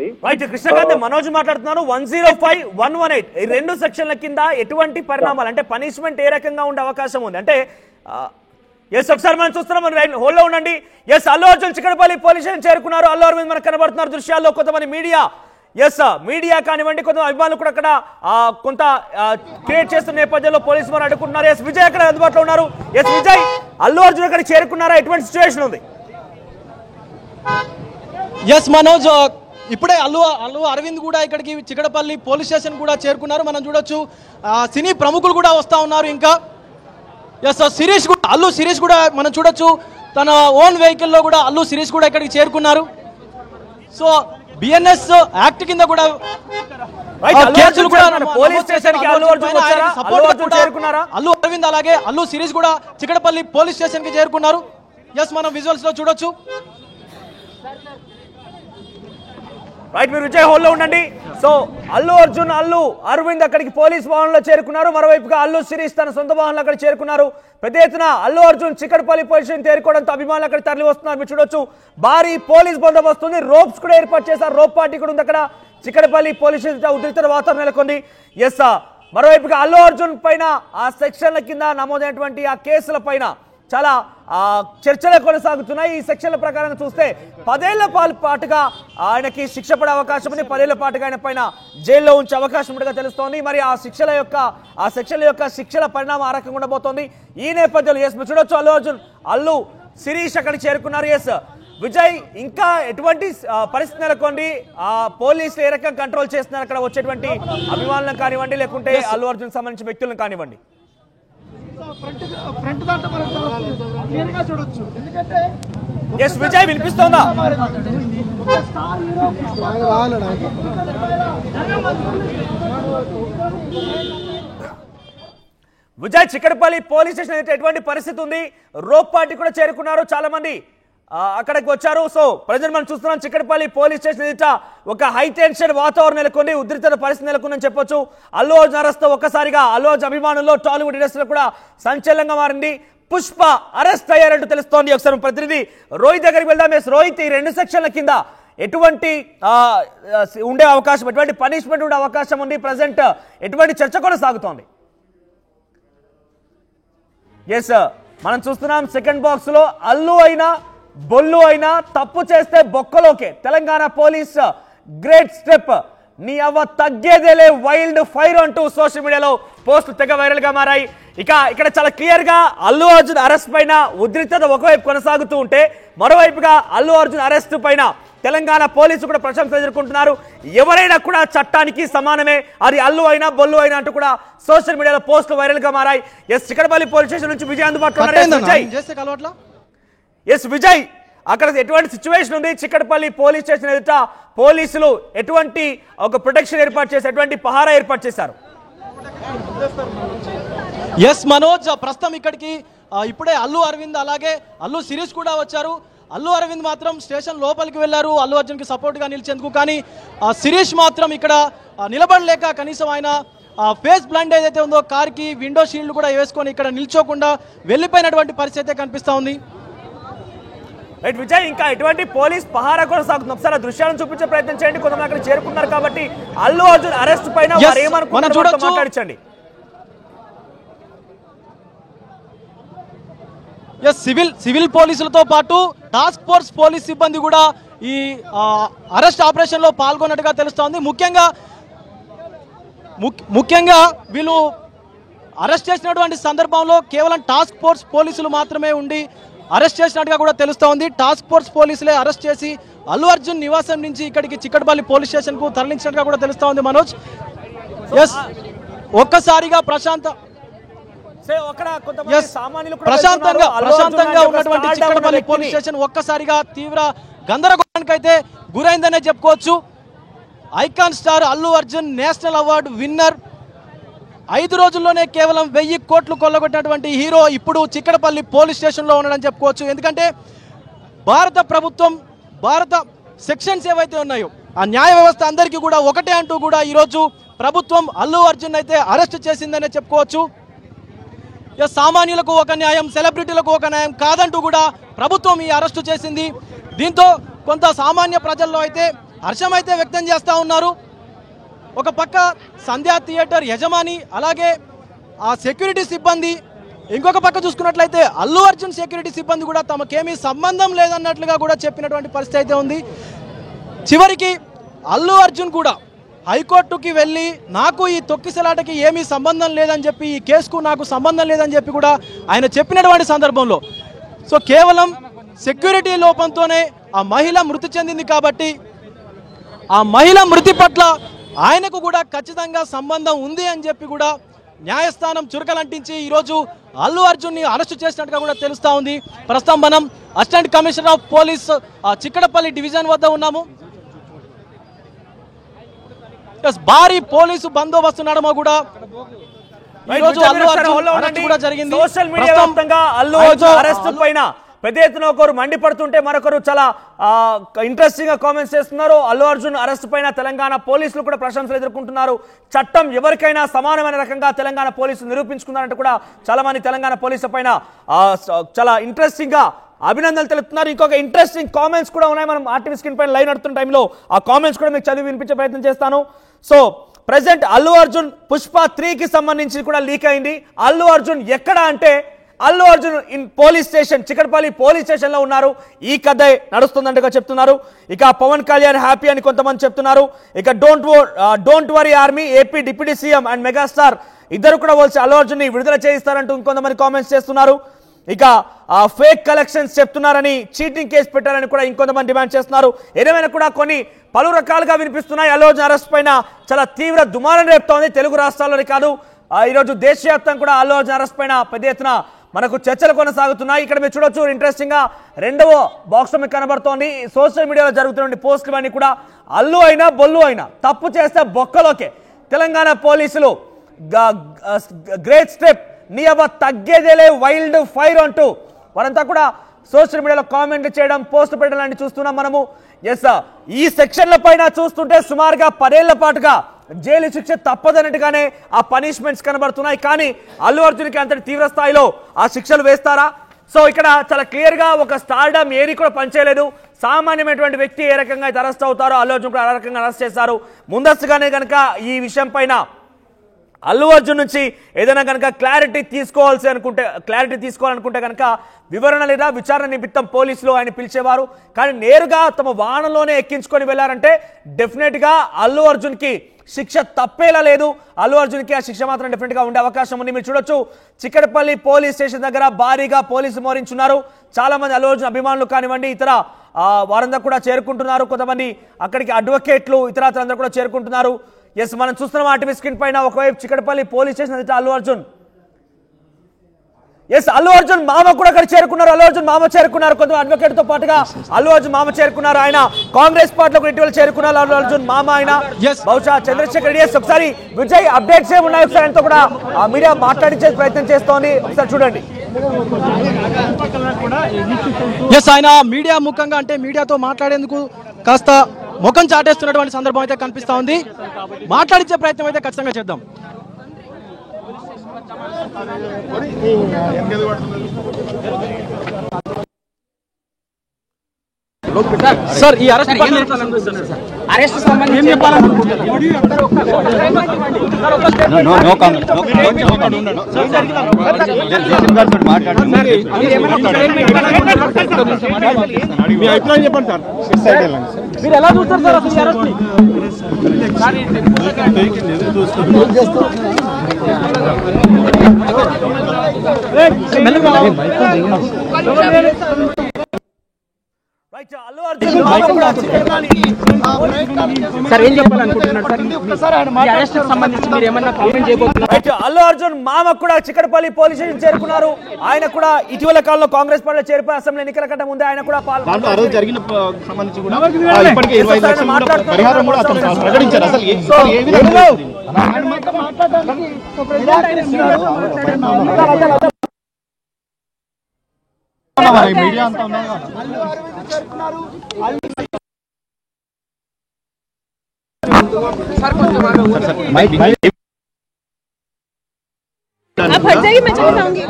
కృష్ణకాంత్, మనోజ్ మాట్లాడుతున్నారు. 105, 118 ఈ 2 సెక్షన్ల కింద ఎటువంటి పరిణామాలు అంటే పనిష్మెంట్ ఏ రకంగా ఉండే అవకాశం ఉంది అంటే? ఎస్ ఒకసారి మనం చూస్తున్నాం, మనం హోల్లో ఉండండి. Yes Allu Arjun Chikkadpally police station చేరుకున్నారు. అల్లు అరవింద్ మనకు కనబడుతున్నారు దృశ్యాల్లో. కొంతమంది మీడియా కానివ్వండి, కొంత అభిమానులు కూడా అక్కడ కొంత క్రియేట్ చేస్తున్న నేపథ్యంలో పోలీసు వారు అడ్డుకుంటున్నారు. ఎస్ విజయ్ అక్కడ అందుబాటులో ఉన్నారు. ఎస్ విజయ్, అల్లు అర్జున్ అక్కడ చేరుకున్నారా? ఎటువంటి సిచ్యువేషన్ ఉంది? ఎస్ మనోజ్, ఇప్పుడే అల్లు అరవింద్ కూడా ఇక్కడికి చిక్కడపల్లి పోలీస్ స్టేషన్ కూడా చేరుకున్నారు. మనం చూడొచ్చు సినీ ప్రముఖులు కూడా వస్తా ఉన్నారు. ఇంకా ఎస్ అల్లు శిరీష్ కూడా మనం చూడొచ్చు, తన ఓన్ వెహికల్లో కూడా అల్లు శిరీష్ కూడా ఇక్కడికి చేరుకున్నారు. సో బిఎన్ఎస్ యాక్ట్ కింద కూడా అల్లు అరవింద్ అలాగే అల్లు శిరీష్ కూడా చిక్కడపల్లి పోలీస్ స్టేషన్ కి చేరుకున్నారు. ఎస్ మనం విజువల్స్ లో చూడొచ్చు. రైట్, మీరు విజయ్ హోల్లో ఉండండి. సో అల్లు అరవింద్ అక్కడికి పోలీస్ వాహనంలో చేరుకున్నారు. మరోవైపుగా అల్లు శిరీష్ తన సొంత వాహనంలో అక్కడ చేరుకున్నారు. పెద్ద ఎత్తున అల్లు అర్జున్ చిక్కడపల్లి పోలీస్ స్టేషన్ చేరుకోవడంతో అభిమానులు అక్కడ తరలి వస్తున్నారు. మీరు చూడొచ్చు, భారీ పోలీస్ బందోబస్తు ఉంది. రోప్స్ కూడా ఏర్పాటు చేశారు. రోప్ పార్టీ కూడా ఉంది అక్కడ. చిక్కడపల్లి పోలీస్ స్టేషన్ ఉద్రిక్త వాతావరణం నెలకొంది. ఎస్ మరోవైపుగా అల్లు అర్జున్ పైన ఆ సెక్షన్ల కింద నమోదైనటువంటి ఆ కేసుల పైన చాలా చర్చలు కొనసాగుతున్నాయి. ఈ సెక్షన్ల ప్రకారం చూస్తే 10 ఏళ్ల పాటుగా ఆయనకి శిక్ష పడే అవకాశం ఉంది. 10 ఏళ్ల పాటుగా ఆయన పైన జైల్లో ఉంచే అవకాశం ఉండగా తెలుస్తోంది. మరి ఆ సెక్షన్ల యొక్క శిక్షల పరిణామం ఆ రకంగా ఉండబోతోంది. ఈ నేపథ్యంలో ఎస్ చూడొచ్చు, అల్లు శిరీష్ అక్కడికి చేరుకున్నారు. ఎస్ విజయ్, ఇంకా ఎటువంటి పరిస్థితి నెలకొంది? పోలీసులు ఏ రకంగా కంట్రోల్ చేస్తున్నారు అక్కడ వచ్చేటువంటి అభిమానులను కానివ్వండి, లేకుంటే అల్లు అర్జున్ సంబంధించిన వ్యక్తులను కానివ్వండి? ఎస్ విజయ్, వినిపిస్తోందా? విజయ్, చిక్కడపల్లి పోలీస్ స్టేషన్ ఎటువంటి పరిస్థితి ఉంది? రోప్ పార్టీ కూడా చేరుకున్నారు, చాలా మంది అక్కడికి వచ్చారు. సో ప్రజెంట్ మనం చూస్తున్నాం, చిక్కడపల్లి పోలీస్ స్టేషన్ ఎదుట ఒక హై టెన్షన్ వాతావరణం నెలకొంది, ఉద్రిక్త పరిస్థితి నెలకొందని చెప్పొచ్చు. అల్లు అర్జున్ అరెస్ట్ ఒక్కసారిగా అల్లు అర్జున్ అభిమానుల్లో టాలీవుడ్ ఇండస్ట్రీలో కూడా సంచలనంగా మారింది. పుష్ప అరెస్ట్ అయ్యారంటూ తెలుస్తోంది. ఒకసారి ప్రతినిధి రోహిత్ దగ్గరికి వెళ్దాం. రోహిత్, ఈ 2 సెక్షన్ల కింద ఎటువంటి ఉండే అవకాశం, ఎటువంటి పనిష్మెంట్ ఉండే అవకాశం ఉంది? ప్రజెంట్ ఎటువంటి చర్చ కూడా సాగుతోంది? ఎస్, మనం చూస్తున్నాం సెకండ్ బాక్స్ లో అల్లు అయినా బొల్లు అయినా తప్పు చేస్తే బొక్కలోకే. తెలంగాణ పోలీస్ గ్రేట్ స్టెప్, నీ అవ్వ తగ్గేదేలే వైల్డ్ ఫైర్ అంటూ సోషల్ మీడియాలో పోస్టులు తెగ వైరల్ గా మారాయి. ఇక్కడ చాలా క్లియర్ గా అల్లు అర్జున్ అరెస్ట్ పైన ఉద్రిక్తత ఒకవైపు కొనసాగుతూ ఉంటే, మరోవైపుగా అల్లు అర్జున్ అరెస్ట్ పైన తెలంగాణ పోలీసులు కూడా ప్రశంసలు ఎదుర్కొంటున్నారు. ఎవరైనా కూడా చట్టానికి సమానమే, అది అల్లు అయినా బొల్లు అయినా అంటూ కూడా సోషల్ మీడియాలో పోస్టులు వైరల్ గా మారాయి. చిక్కడపల్లి పోలీస్ స్టేషన్ నుంచి విజయ్ అందుబాటులో ఉన్నారు. విజయ్, అక్కడ ఎటువంటి సిచ్యువేషన్ ఉంది? చిక్కడపల్లి పోలీస్ స్టేషన్ ఎదుట పోలీసులు ఎటువంటి ఒక ప్రొటెక్షన్ ఏర్పాటు చేసి, ఎటువంటి పహారా ఏర్పాటు చేశారు? ఎస్ మనోజ్, ప్రస్తుతం ఇక్కడికి ఇప్పుడే అల్లు అరవింద్ అలాగే అల్లు శిరీష్ కూడా వచ్చారు. అల్లు అరవింద్ మాత్రం స్టేషన్ లోపలికి వెళ్లారు అల్లు అర్జున్కి సపోర్ట్గా నిలిచేందుకు. కానీ శిరీష్ మాత్రం ఇక్కడ నిలబడలేక కనీసం ఆయన ఫేస్ బ్లండ్ ఏదైతే ఉందో కార్కి విండో షీల్డ్ కూడా వేసుకొని ఇక్కడ నిల్చోకుండా వెళ్ళిపోయినటువంటి పరిస్థితి కనిపిస్తూ ఉంది. రైట్ విజయ్, ఇంకా ఎటువంటి పోలీస్ పహారా కొనసాగుతుంది? ఒకసారి ఆ దృశ్యాలను చూపించే ప్రయత్నం చేయండి. కొంతమంది అక్కడ చేరుకున్నారు కాబట్టి అల్లు అర్జున్ అరెస్ట్ పైన వారు ఏమనుకుంటున్నారో మాట్లాడించండి. సివిల్ పోలీసులతో పాటు టాస్క్ ఫోర్స్ పోలీస్ సిబ్బంది కూడా ఈ అరెస్ట్ ఆపరేషన్ లో పాల్గొన్నట్టుగా తెలుస్తోంది. ముఖ్యంగా వీళ్ళు అరెస్ట్ చేసినటువంటి సందర్భంలో కేవలం టాస్క్ ఫోర్స్ పోలీసులు మాత్రమే ఉండి అరెస్ట్ చేసినట్టుగా కూడా తెలుస్తోంది. టాస్క్ ఫోర్స్ పోలీసులే అరెస్ట్ చేసి అల్లు అర్జున్ నివాసం నుంచి ఇక్కడికి చిక్కడపల్లి పోలీస్ స్టేషన్ కు తరలించినట్టుగా కూడా తెలుస్తోంది. మనోజ్, ఎస్, ఒక్కసారిగా ప్రశాంతంగా ఉన్నటువంటి చిక్కడపల్లి పోలీస్ స్టేషన్ ఒక్కసారిగా తీవ్ర గందరగోళానికి అయితే గురైందనే చెప్పుకోవచ్చు. Icon star Allu Arjun national award winner, 5 రోజుల్లోనే కేవలం 1000 కోట్లు కొల్లగొట్టినటువంటి హీరో ఇప్పుడు చిక్కడపల్లి పోలీస్ స్టేషన్లో ఉన్నాడని చెప్పుకోవచ్చు. ఎందుకంటే భారత ప్రభుత్వం, భారత సెక్షన్స్ ఏవైతే ఉన్నాయో ఆ న్యాయ వ్యవస్థ అందరికీ కూడా ఒకటే అంటూ కూడా ఈరోజు ప్రభుత్వం అల్లు అర్జున్ అయితే అరెస్ట్ చేసిందనే చెప్పుకోవచ్చు. సామాన్యులకు ఒక న్యాయం, సెలబ్రిటీలకు ఒక న్యాయం కాదంటూ కూడా ప్రభుత్వం ఈ అరెస్టు చేసింది. దీంతో కొంత సామాన్య ప్రజల్లో అయితే హర్షం అయితే వ్యక్తం చేస్తూ ఉన్నారు. ఒక పక్క సంధ్యా థియేటర్ యజమాని అలాగే ఆ సెక్యూరిటీ సిబ్బంది, ఇంకొక పక్క చూసుకున్నట్లయితే అల్లు అర్జున్ సెక్యూరిటీ సిబ్బంది కూడా తమకేమీ సంబంధం లేదన్నట్లుగా కూడా చెప్పినటువంటి పరిస్థితి అయితే ఉంది. చివరికి అల్లు అర్జున్ కూడా హైకోర్టుకి వెళ్ళి నాకు ఈ తొక్కిసలాటకి ఏమీ సంబంధం లేదని చెప్పి, ఈ కేసుకు నాకు సంబంధం లేదని చెప్పి కూడా ఆయన చెప్పినటువంటి సందర్భంలో కేవలం సెక్యూరిటీ లోపంతోనే ఆ మహిళ మృతి చెందింది కాబట్టి ఆ మహిళ మృతి పట్ల ఆయనకు కూడా ఖచ్చితంగా సంబంధం ఉంది అని చెప్పి కూడా న్యాయస్థానం చురకలంటించి ఈరోజు అల్లు అర్జున్ని అరెస్టు చేసినట్టుగా కూడా తెలుస్తూ ఉంది. ప్రస్తుతం మనం assistant commissioner of police Chikkadpally division వద్ద ఉన్నాము. భారీ పోలీసు బందోబస్తు నడుమ కూడా జరిగింది. సోషల్ మీడియా వ్యాప్తంగా అల్లు అర్జున్ అరెస్ట్ పైన పెద్ద ఎత్తున ఒకరు మండిపడుతుంటే మరొకరు చాలా ఇంట్రెస్టింగ్ గా కామెంట్స్ చేస్తున్నారు. అల్లు అర్జున్ అరెస్ట్ పైన తెలంగాణ పోలీసులు కూడా ప్రశంసలు ఎదుర్కొంటున్నారు. చట్టం ఎవరికైనా సమానమైన రకంగా తెలంగాణ పోలీసులు నిరూపించుకున్నారంటూ కూడా చాలా మంది తెలంగాణ పోలీసుల పైన చాలా ఇంట్రెస్టింగ్ గా అభినందనలు తెలుపుతున్నారు. ఇంకొక ఇంట్రెస్టింగ్ కామెంట్స్ కూడా ఉన్నాయి. మనం ఆర్టీవీ స్క్రీన్ పైన లైవ్ నడుతున్న టైంలో ఆ కామెంట్స్ కూడా మీకు చదివి వినిపించే ప్రయత్నం చేస్తాను. ప్రెసెంట్ అల్లు అర్జున్ పుష్ప 3కి సంబంధించి కూడా లీక్ అయింది. అల్లు అర్జున్ ఎక్కడ అంటే Allu Arjun in police station, Chikkadpally police station లో ఉన్నారు. ఈ కథ నడుస్తుందంటగా చెప్తున్నారు. ఇక పవన్ కళ్యాణ్ హ్యాపీ అని కొంతమంది చెప్తున్నారు. ఇక don't worry army, AP deputy CM and megastar ఇద్దరు కూడా వచ్చి అల్లు అర్జున్ ని విడుదల చేయిస్తారంటూ ఇంకొంతమంది కామెంట్స్ చేస్తున్నారు. ఇక ఫేక్ కలెక్షన్స్ చెప్తున్నారని, చీటింగ్ కేసు పెట్టారని కూడా ఇంకొంతమంది డిమాండ్ చేస్తున్నారు. ఏదేమైనా కూడా కొన్ని పలు రకాలుగా వినిపిస్తున్నాయి. అల్లు అర్జున్ అరెస్ట్ పైన చాలా తీవ్ర దుమారం రేపుతోంది. తెలుగు రాష్ట్రాల్లోనే కాదు, ఈరోజు దేశవ్యాప్తంగా కూడా అల్లు అర్జున్ అరెస్ట్ పైన పెద్ద ఎత్తున మనకు చర్చలు కొనసాగుతున్నాయి. ఇక్కడ మీరు చూడొచ్చు, ఇంట్రెస్టింగ్ గా రెండవ బాక్స్ మీకు కనబడుతోంది. సోషల్ మీడియాలో జరుగుతున్న పోస్టులు అన్ని కూడా అల్లు అయినా బొల్లు అయినా తప్పు చేస్తే బొక్కలోకే. తెలంగాణ పోలీసులు గ్రేట్ స్టెప్, నీ అవ్వ తగ్గేదేలే వైల్డ్ ఫైర్ అంటూ వారంతా కూడా సోషల్ మీడియాలో కామెంట్ చేయడం, పోస్ట్ పెట్టడం లాంటి చూస్తున్నాం మనము. ఈ సెక్షన్ల పైన చూస్తుంటే సుమారుగా 10 ఏళ్ల పాటుగా జైలు శిక్ష తప్పదన్నట్టుగానే ఆ పనిష్మెంట్స్ కనబడుతున్నాయి. కానీ అల్లు అర్జున్కి అంతటి తీవ్ర స్థాయిలో ఆ శిక్షలు వేస్తారా? సో ఇక్కడ చాలా క్లియర్ గా ఒక స్టార్డమ్ ఏది కూడా పనిచేయలేదు. సామాన్యమైనటువంటి వ్యక్తి ఏ రకంగా అయితే అరెస్ట్ అవుతారో అల్లు అర్జున్ కూడా ఆ రకంగా అరెస్ట్ చేశారు. ముందస్తుగానే కనుక ఈ విషయం పైన అల్లు అర్జున్ నుంచి ఏదైనా కనుక క్లారిటీ తీసుకోవాలనుకుంటే కనుక వివరణ లేదా విచారణ నిమిత్తం పోలీసులు ఆయన పిలిచేవారు. కానీ నేరుగా తమ వాహనంలోనే ఎక్కించుకొని వెళ్ళారంటే డెఫినెట్ గా అల్లు అర్జున్ కి శిక్ష తప్పేలా లేదు. అల్లు అర్జున్ కి ఆ శిక్ష మాత్రం డెఫినెట్ గా ఉండే అవకాశం ఉంది. మీరు చూడొచ్చు, చిక్కడపల్లి పోలీస్ స్టేషన్ దగ్గర భారీగా పోలీసు మోరించున్నారు. చాలా మంది అల్లు అర్జున్ అభిమానులు కానివ్వండి, ఇతర వారందరూ కూడా చేరుకుంటున్నారు. కొంతమంది అక్కడికి అడ్వకేట్లు ఇతరులందరూ కూడా చేరుకుంటున్నారు. ఎస్, మనం చూస్తున్నాం ఆర్టీవీ స్క్రీన్ పైన ఒకవైపు చిక్కడపల్లి పోలీస్ స్టేషన్ దగ్గర అల్లు అర్జున్, అల్లు అర్జున్ మామ కూడా అక్కడ చేరుకున్నారు. అల్లు అర్జున్ మామ చేరుకున్నారు. కొంతమంది అడ్వకేట్ తో పాటుగా అల్లు అర్జున్ మామ చేరుకున్నారు. ఆయన కాంగ్రెస్ పార్టీలో ఇటీవల చేరుకున్నారు. అల్లు అర్జున్ మామ ఆయన బహుశా చంద్రశేఖర్ రెడ్డి. ఒకసారి విజయ్ అప్డేట్స్ ఏమున్నాయి ఒకసారి ఆయనతో కూడా మీడియా మాట్లాడించే ప్రయత్నం చేస్తోంది, ఒకసారి చూడండి. ఆయన మీడియా ముఖంగా అంటే మీడియాతో మాట్లాడేందుకు కాస్త ముఖం చాటేస్తున్నటువంటి సందర్భం అయితే కనిపిస్తా ఉంది. మాట్లాడించే ప్రయత్నం అయితే ఖచ్చితంగా చేద్దాం. సార్, ఈ అరెస్ట్ సంబంధించి మీరు ఎలా చూస్తారు సార్ అసలు అల్లు అర్జున్ మామ కూడా చిక్కడపల్లి పోలీస్ స్టేషన్ చేరుకున్నారు. ఆయన కూడా ఇటీవల కాలంలో కాంగ్రెస్ పార్టీలో చేరిపోయి అసెంబ్లీ ఎన్నికల కంటే ముందే ఆయన కూడా మీడియా అంతా आप हट जाइए, मैं चली जाऊंगी।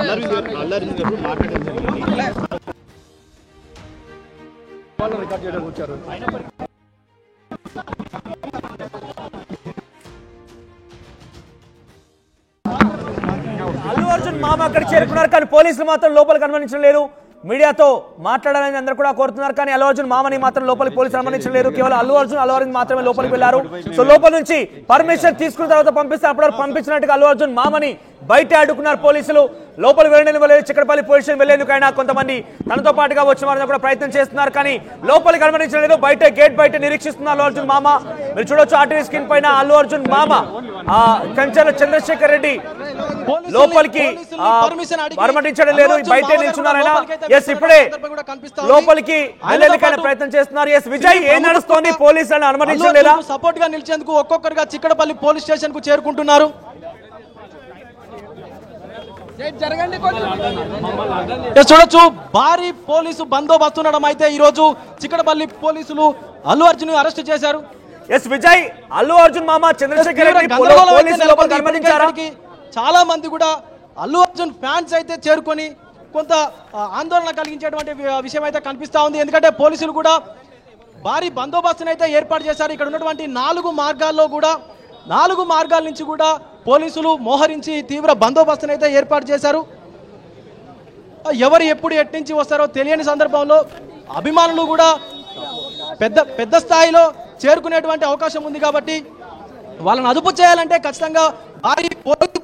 అల్లు అర్జున్ మామ అక్కడ చేరుకున్నారు. కానీ పోలీసులు మాత్రం లోపలికి అనుమతించలేరు. మీడియాతో మాట్లాడాలని అందరూ కూడా కోరుతున్నారు. కానీ అల్లు అర్జున్ మామని మాత్రం లోపలికి పోలీసులు అనుమతించలేరు. కేవలం అల్లు అరవింద్ మాత్రమే లోపలికి వెళ్లారు. సో లోపల నుంచి పర్మిషన్ తీసుకున్న తర్వాత పంపిస్తే అప్పటివరకు పంపించినట్టుగా అల్లు అర్జున్ మామని బయట అడ్డుకున్నారు పోలీసులు. లోపలికి వెళ్ళేందుకు చిక్కడపల్లి పోలీస్ స్టేషన్ వెళ్లేందుకైనా కొంతమంది తనతో పాటుగా వచ్చిన వారిని కూడా ప్రయత్నం చేస్తున్నారు. కానీ లోపలికి అనుమతించలేదు. బయట గేట్ బయట నిరీక్షిస్తున్నారు అల్లు అర్జున్ మామ. మీరు చూడొచ్చు ఆర్టీవీ స్క్రీన్ పైన అల్లు అర్జున్ మామ కంచెల చంద్రశేఖర్ రెడ్డి లోపలికి అనుమతించడం లేదు, బయట నిల్చున్నారు ఆయన. ఎస్, ఇప్పుడే లోపలికి వెళ్ళేందుకైనా ప్రయత్నం చేస్తున్నారు. ఎస్ విజయ్, ఏం నడుస్తోంది? పోలీసులను అనుమతించలేదా? సపోర్ట్ గా నిలిచేందుకు ఒక్కొక్కరుగా చిక్కడపల్లి పోలీస్ స్టేషన్ కు చేరుకుంటున్నారు. చూడొచ్చు, భారీ పోలీసు బందోబస్తు ఉండడం అయితే ఈ రోజు చిక్కడపల్లి పోలీసులు అల్లు అర్జున్ అరెస్ట్ చేశారు. ఎస్ విజయ్, అల్లు అర్జున్ మామ చంద్రశేఖర్ రెడ్డి చాలా మంది కూడా అల్లు అర్జున్ ఫ్యాన్స్ అయితే చేరుకొని కొంత ఆందోళన కలిగించేటువంటి విషయం అయితే కనిపిస్తా ఉంది. ఎందుకంటే పోలీసులు కూడా భారీ బందోబస్తును అయితే ఏర్పాటు చేశారు. ఇక్కడ ఉన్నటువంటి 4 మార్గాల నుంచి కూడా పోలీసులు మోహరించి తీవ్ర బందోబస్తును అయితే ఏర్పాటు చేశారు. ఎవరు ఎప్పుడు ఎట్నుంచి వస్తారో తెలియని సందర్భంలో అభిమానులు కూడా పెద్ద స్థాయిలో చేరుకునేటువంటి అవకాశం ఉంది. కాబట్టి వాళ్ళని అదుపు చేయాలంటే ఖచ్చితంగా భారీ పోలీసు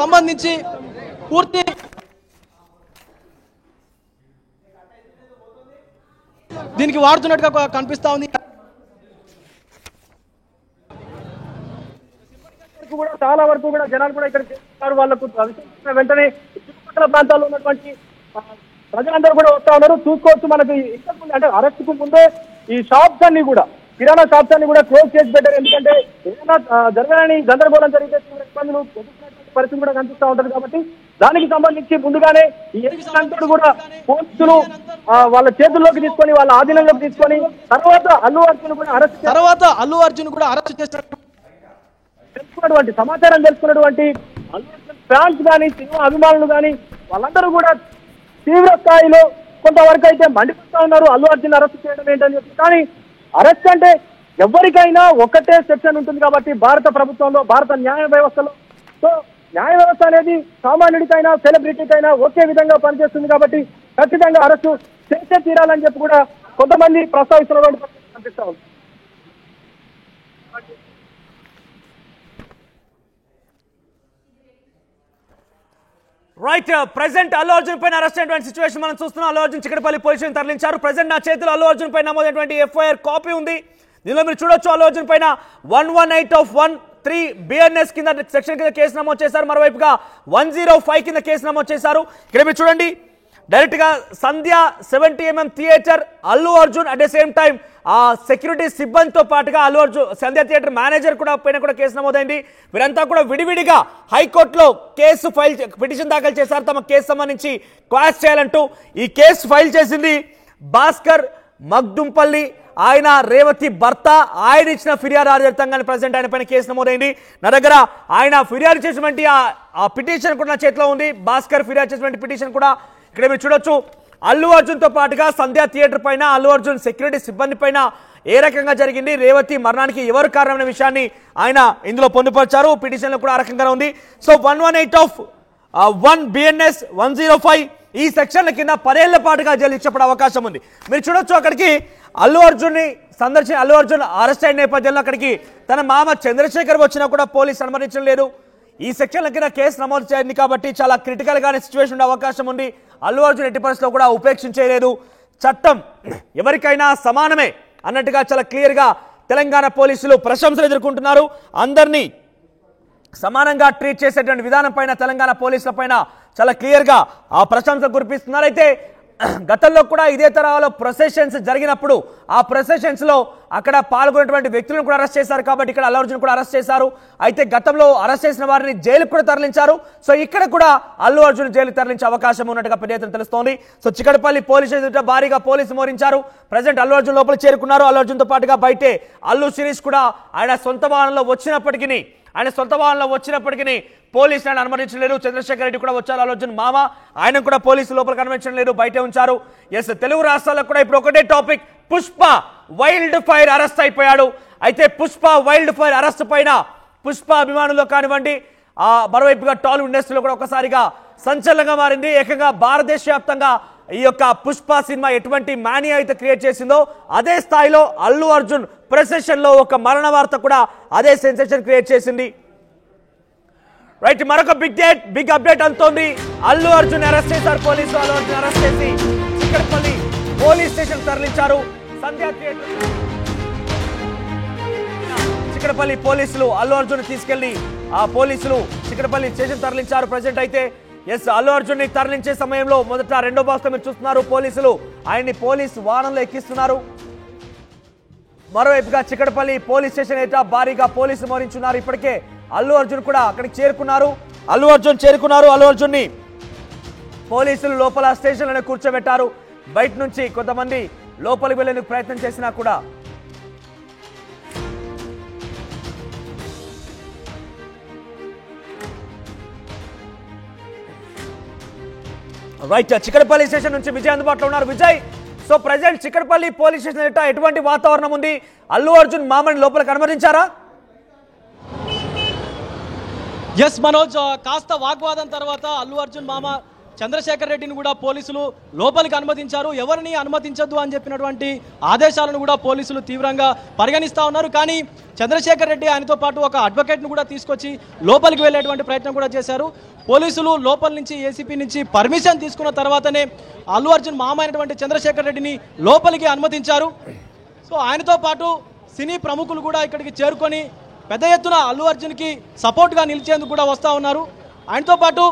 సంబంధించి పూర్తి దీనికి వాడుతున్నట్టుగా కనిపిస్తా ఉంది. కూడా చాలా వరకు కూడా జనాలు కూడా ఇక్కడ చేస్తున్నారు. వాళ్ళకు వెంటనే చుట్టుపక్కల ప్రాంతాల్లో ఉన్నటువంటి ప్రజలందరూ కూడా వస్తా ఉన్నారు. చూసుకోవచ్చు, మనకి ఇంతకు ముందు అంటే అరెస్ట్ కు ముందే ఈ షాప్స్ అన్ని కూడా కిరాణా షాప్స్ అన్ని కూడా క్లోజ్ చేసి పెట్టారు. ఎందుకంటే ఏదైనా జరగాలని గందరగోళం జరిగితే తీవ్ర ఇబ్బందులు ఎదుర్కొనేటువంటి పరిస్థితి కూడా కనిపిస్తూ ఉంటది. కాబట్టి దానికి సంబంధించి ముందుగానే ఈ అంతా కూడా పోలీసులు వాళ్ళ చేతుల్లోకి తీసుకొని వాళ్ళ ఆధీనంలోకి తీసుకొని తర్వాత అల్లు అర్జున్ కూడా అరెస్ట్ తెలుసుకున్నటువంటి సమాచారం తెలుసుకున్నటువంటి అల్లు అర్జున్ ఫ్యాన్స్ కానీ సినిమా అభిమానులు కానీ వాళ్ళందరూ కూడా తీవ్ర స్థాయిలో కొంతవరకు అయితే మండిపోతా ఉన్నారు అల్లు అర్జున్ అరెస్ట్ చేయడం ఏంటని చెప్పి. కానీ అరెస్ట్ అంటే ఎవరికైనా ఒకటే సెక్షన్ ఉంటుంది కాబట్టి భారత ప్రభుత్వంలో భారత న్యాయ వ్యవస్థలో సో న్యాయ వ్యవస్థ అనేది సామాన్యుడికైనా సెలబ్రిటీకైనా ఒకే విధంగా పనిచేస్తుంది కాబట్టి ఖచ్చితంగా అరెస్టు చేసే తీరాలని చెప్పి కూడా కొంతమంది ప్రస్తావిస్తున్నటువంటి కనిపిస్తా ఉంది. రైట్, ప్రెసెంట్ అల్లు అర్జున్ పైన అరెస్ట్ అయినటువంటి సిచ్యువేషన్ మనం చూస్తున్నాం. అల్లు అర్జున్ చిక్కడపల్లి పోలీస్ స్టేషన్ తరలించారు. ప్రెసెంట్ నా చేతిలో అల్లు అర్జున్ పైన నమోదైనటువంటి ఎఫ్ఐఆర్ కాపీ ఉంది. దీనిలో మీరు చూడొచ్చు అల్లు అర్జున్ పైన 118/13 బిఎన్ఎస్ కింద సెక్షన్ కింద కేసు నమోదు చేశారు. మరోవైపుగా 105 కింద కేసు నమోదు చేశారు. ఇక్కడ మీరు చూడండి, డైరెక్ట్ గా సంధ్య 70mm theatre Allu Arjun at the same time ఆ సెక్యూరిటీ సిబ్బందితో పాటుగా అల్లు అర్జున్ సంధ్య థియేటర్ మేనేజర్ పైన కూడా కేసు నమోదైంది. వీరంతా కూడా విడివిడిగా హైకోర్టులో కేసు పిటిషన్ దాఖలు చేశారు తమ కేసు సంబంధించి క్వాష్ చేయాలంటూ. ఈ కేసు ఫైల్ చేసింది భాస్కర్ మగ్దుంపల్లి, ఆయన రేవతి భర్త. ఆయన ఇచ్చిన ఫిర్యాదు ఆధారితంగానే ప్రజెంట్ ఆయన పైన కేసు నమోదైంది. నా దగ్గర ఆయన ఫిర్యాదు చేసినటువంటి ఆ పిటిషన్ కూడా నా చేతిలో ఉంది. భాస్కర్ ఫిర్యాదు చేసినటువంటి పిటిషన్ కూడా ఇక్కడ మీరు చూడొచ్చు. అల్లు అర్జున్ తో పాటుగా సంధ్య థియేటర్ పైన అల్లు అర్జున్ సెక్యూరిటీ సిబ్బంది పైన ఏ రకంగా జరిగింది, రేవతి మరణానికి ఎవరు కారణమైన విషయాన్ని ఆయన ఇందులో పొందుపరిచారు. పిటిషన్ లో కూడా ఆ రకంగా ఉంది. సో 118/1 బిఎన్ఎస్ 105 ఈ సెక్షన్ల కింద 10 ఏళ్ల పాటుగా జైలు ఇచ్చే అవకాశం ఉంది. మీరు చూడొచ్చు, అక్కడికి అల్లు అర్జున్ అరెస్ట్ అయిన నేపథ్యంలో అక్కడికి తన మామ చంద్రశేఖర్ వచ్చినా కూడా పోలీసు అనుమతించడం లేదు. ఈ సెక్షన్ల కింద కేసు నమోదు చేయండి కాబట్టి చాలా క్రిటికల్ గానే సిచ్యువేషన్ ఉండే అవకాశం ఉంది. అల్లు అర్జున్ ఎట్టి పరిస్థితిలో కూడా ఉపేక్షించలేదు. చట్టం ఎవరికైనా సమానమే అన్నట్టుగా చాలా క్లియర్ గా తెలంగాణ పోలీసులు ప్రశంసలు ఎదుర్కొంటున్నారు. అందరినీ సమానంగా ట్రీట్ చేసేటువంటి విధానం పైన తెలంగాణ పోలీసుల పైన చాలా క్లియర్ గా ఆ ప్రశంసలు కురిపిస్తున్నారు. అయితే గతంలో కూడా ఇదే తరహాలో ప్రొసెషన్స్ జరిగినప్పుడు ఆ ప్రొసెషన్స్ లో అక్కడ పాల్గొన్నటువంటి వ్యక్తులను కూడా అరెస్ట్ చేశారు. కాబట్టి ఇక్కడ అల్లు అర్జున్ కూడా అరెస్ట్ చేశారు. అయితే గతంలో అరెస్ట్ చేసిన వారిని జైలుకు కూడా తరలించారు. సో ఇక్కడ కూడా అల్లు అర్జున్ జైలు తరలించే అవకాశం ఉన్నట్టుగా పెద్ద ఎత్తున తెలుస్తోంది. సో చిక్కడపల్లి పోలీసు ఎదుట భారీగా పోలీసు మోరించారు. ప్రజెంట్ అల్లు అర్జున్ లోపల చేరుకున్నారు. అల్లు అర్జున్ తో పాటుగా బయటే అల్లు శిరీష్ కూడా ఆయన సొంత వాహనంలో వచ్చినప్పటికీ పోలీసులు ఆయన అనుమతించలేరు. చంద్రశేఖర్ రెడ్డి కూడా వచ్చారు, అల్లు అర్జున్ మామ, ఆయన కూడా పోలీసు లోపలికి అనుమతించడం లేదు, బయటే ఉంచారు. ఎస్, తెలుగు రాష్ట్రాలకు కూడా ఇప్పుడు ఒకటే topic, Pushpa wild fire arrest అయిపోయాడు. అయితే పుష్ప వైల్డ్ ఫైర్ అరెస్ట్ పైన పుష్ప అభిమానులు కానివ్వండి, మరోవైపుగా టాలీవుడ్ ఇండస్ట్రీలో కూడా ఒకసారిగా సంచలనంగా మారింది. ఏకంగా భారతదేశ వ్యాప్తంగా ఈ యొక్క పుష్ప సినిమా ఎటువంటి మానియా అయితే క్రియేట్ చేసిందో అదే స్థాయిలో అల్లు అర్జున్ ప్రొసెషన్ లో ఒక మరణ వార్త కూడా అదే సెన్సేషన్ క్రియేట్ చేసింది. రైట్, మరొక బిగ్ అప్డేట్ అంతోంది. అల్లు అర్జున్ అరెస్ట్ చేశారు పోలీసులు. అల్లు అర్జున్ అరెస్ట్ చేసి చిక్కడపల్లి పోలీస్ స్టేషన్ తరలించారు. సంధ్యా థియేటర్ చిక్కడపల్లి పోలీసులు అల్లు అర్జున్ తీసుకెళ్లి పోలీసులు చిక్కడపల్లి స్టేషన్ తరలించారు. ప్రజెంట్ అయితే ఎస్, అల్లు అర్జున్ ని తరలించే సమయంలో మొదట రెండో బాక్స్ మీరు చూస్తున్నారు, పోలీసులు ఆయన్ని పోలీస్ వాహనంలో ఎక్కిస్తున్నారు. మరోవైపుగా చిక్కడపల్లి పోలీస్ స్టేషన్ అయితే భారీగా పోలీసులు మోరించున్నారు. ఇప్పటికే అల్లు అర్జున్ కూడా అక్కడికి చేరుకున్నారు. అల్లు అర్జున్ ని పోలీసులు లోపల స్టేషన్లోనే కూర్చోబెట్టారు. బయట నుంచి కొంతమంది లోపలికి వెళ్లేందుకు ప్రయత్నం చేసినా కూడా రైట్, చిక్కడపల్లి స్టేషన్ నుంచి విజయ్ అందుబాటులో ఉన్నారు. Vijay, so present Chikkadpally police station ఎటువంటి వాతావరణం ఉంది? అల్లు అర్జున్ మామని లోపలికి అనుమతించారా? ఎస్ మనోజ్, కాస్త వాగ్వాదం తర్వాత అల్లు అర్జున్ మామ చంద్రశేఖర్ రెడ్డిని కూడా పోలీసులు లోపలికి అనుమతించారు. ఎవరిని అనుమతించొద్దు అని చెప్పినటువంటి ఆదేశాలను కూడా పోలీసులు తీవ్రంగా పరిగణిస్తూ ఉన్నారు. కానీ చంద్రశేఖర్ రెడ్డి ఆయనతో పాటు ఒక అడ్వకేట్ను కూడా తీసుకొచ్చి లోపలికి వెళ్ళేటువంటి ప్రయత్నం కూడా చేశారు. పోలీసులు లోపల నుంచి ఏసీపీ నుంచి పర్మిషన్ తీసుకున్న తర్వాతనే అల్లు అర్జున్ మామ అయినటువంటి చంద్రశేఖర్ రెడ్డిని లోపలికి అనుమతించారు. సో ఆయనతో పాటు సినీ ప్రముఖులు కూడా ఇక్కడికి చేరుకొని పెద్ద ఎత్తున అల్లు అర్జున్కి సపోర్ట్గా నిలిచేందుకు కూడా వస్తూ ఉన్నారు. ఆయనతో పాటు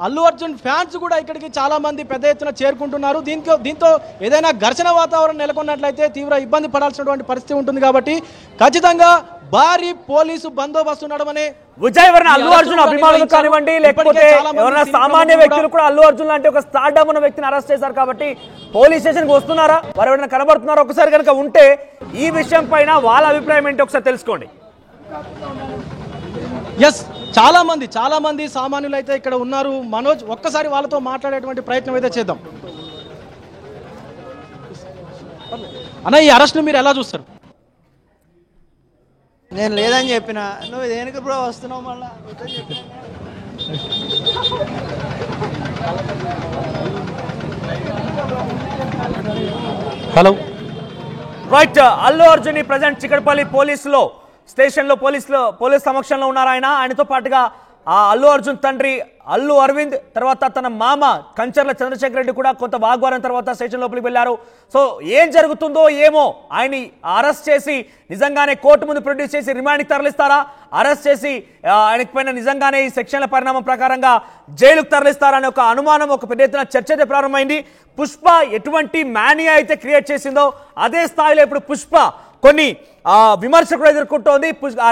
అల్లు అర్జున్ ఫ్యాన్స్ కూడా ఇక్కడికి చాలా మంది పెద్ద ఎత్తున చేరుకుంటున్నారు. దీంతో ఏదైనా ఘర్షణ వాతావరణం నెలకొన్నట్లయితే తీవ్ర ఇబ్బంది పడాల్సినటువంటి పరిస్థితి ఉంటుంది. కాబట్టి ఖచ్చితంగా భారీ పోలీసు బందోబస్తు ఉండడమనే విజయవర్ణ అల్లు అర్జున్ అభిమానులు కానివ్వండి, లేకపోతే ఎవరైనా సామాన్య వ్యక్తులు కూడా అల్లు అర్జున్ లాంటి ఒక స్టార్డమ్ ఉన్న వ్యక్తిని అరెస్ట్ చేశారు. కాబట్టి పోలీస్ స్టేషన్ కి వస్తున్నారా, వారు ఎవరైనా కనబడుతున్నారా? ఒకసారి కనుక ఉంటే ఈ విషయం పైన వాళ్ళ అభిప్రాయం ఏంటి ఒకసారి తెలుసుకోండి. ఎస్, చాలా మంది సామాన్యులు అయితే ఇక్కడ ఉన్నారు. మనోజ్, ఒక్కసారి వాళ్ళతో మాట్లాడేటువంటి ప్రయత్నం అయితే చేద్దాం. అన్న, ఈ అరెస్ట్ మీరు ఎలా చూస్తారు? నేను లేదని చెప్పిన, నువ్వు దేనికి బ్రో వస్తున్నావు మళ్ళా? Hello right, Allu Arjun present Chikkadpally పోలీసులో స్టేషన్ లో పోలీస్ సమక్షంలో ఉన్నారు. ఆయనతో పాటుగా ఆ అల్లు అర్జున్ తండ్రి అల్లు అరవింద్, తర్వాత తన మామ కంచర్ల చంద్రశేఖర్ రెడ్డి కూడా కొంత వాగ్వాదం తర్వాత స్టేషన్ లోపలికి వెళ్లారు. సో ఏం జరుగుతుందో ఏమో, ఆయన్ని అరెస్ట్ చేసి నిజంగానే కోర్టు ముందు ప్రొడ్యూస్ చేసి రిమాండ్కి తరలిస్తారా, అరెస్ట్ చేసి ఆయనకి పైన నిజంగానే ఈ సెక్షన్ల పరిణామం ప్రకారంగా జైలుకు తరలిస్తారా అనే ఒక అనుమానం, ఒక పెద్ద ఎత్తున చర్చ అయితే ప్రారంభమైంది. పుష్ప ఎటువంటి మానియా అయితే క్రియేట్ చేసిందో అదే స్థాయిలో ఇప్పుడు పుష్ప కొన్ని విమర్శకులు ఎదుర్కొంటోంది.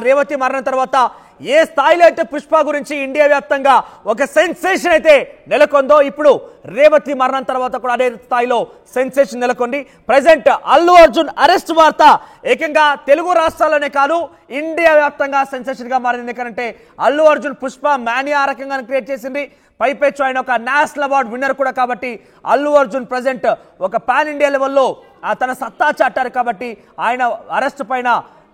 రేవతి మరణం తర్వాత ఏ స్థాయిలో అయితే పుష్ప గురించి ఇండియా వ్యాప్తంగా ఒక సెన్సేషన్ అయితే నెలకొందో, ఇప్పుడు రేవతి మరణం తర్వాత కూడా అదే స్థాయిలో సెన్సేషన్ నెలకొంది. ప్రెసెంట్ అల్లు అర్జున్ అరెస్ట్ వార్త ఏకంగా తెలుగు రాష్ట్రాల్లోనే కాదు ఇండియా వ్యాప్తంగా సెన్సేషన్ గా మారింది. ఎందుకంటే అల్లు అర్జున్ పుష్ప మానియా ఆ రకంగా క్రియేట్ చేసింది. పైపెచ్చు ఆయన ఒక నేషనల్ అవార్డు విన్నర్ కూడా. కాబట్టి అల్లు అర్జున్ ప్రెసెంట్ ఒక పాన్ ఇండియా లెవెల్లో తన సత్తా చాటారు. కాబట్టి ఆయన అరెస్ట్ పైన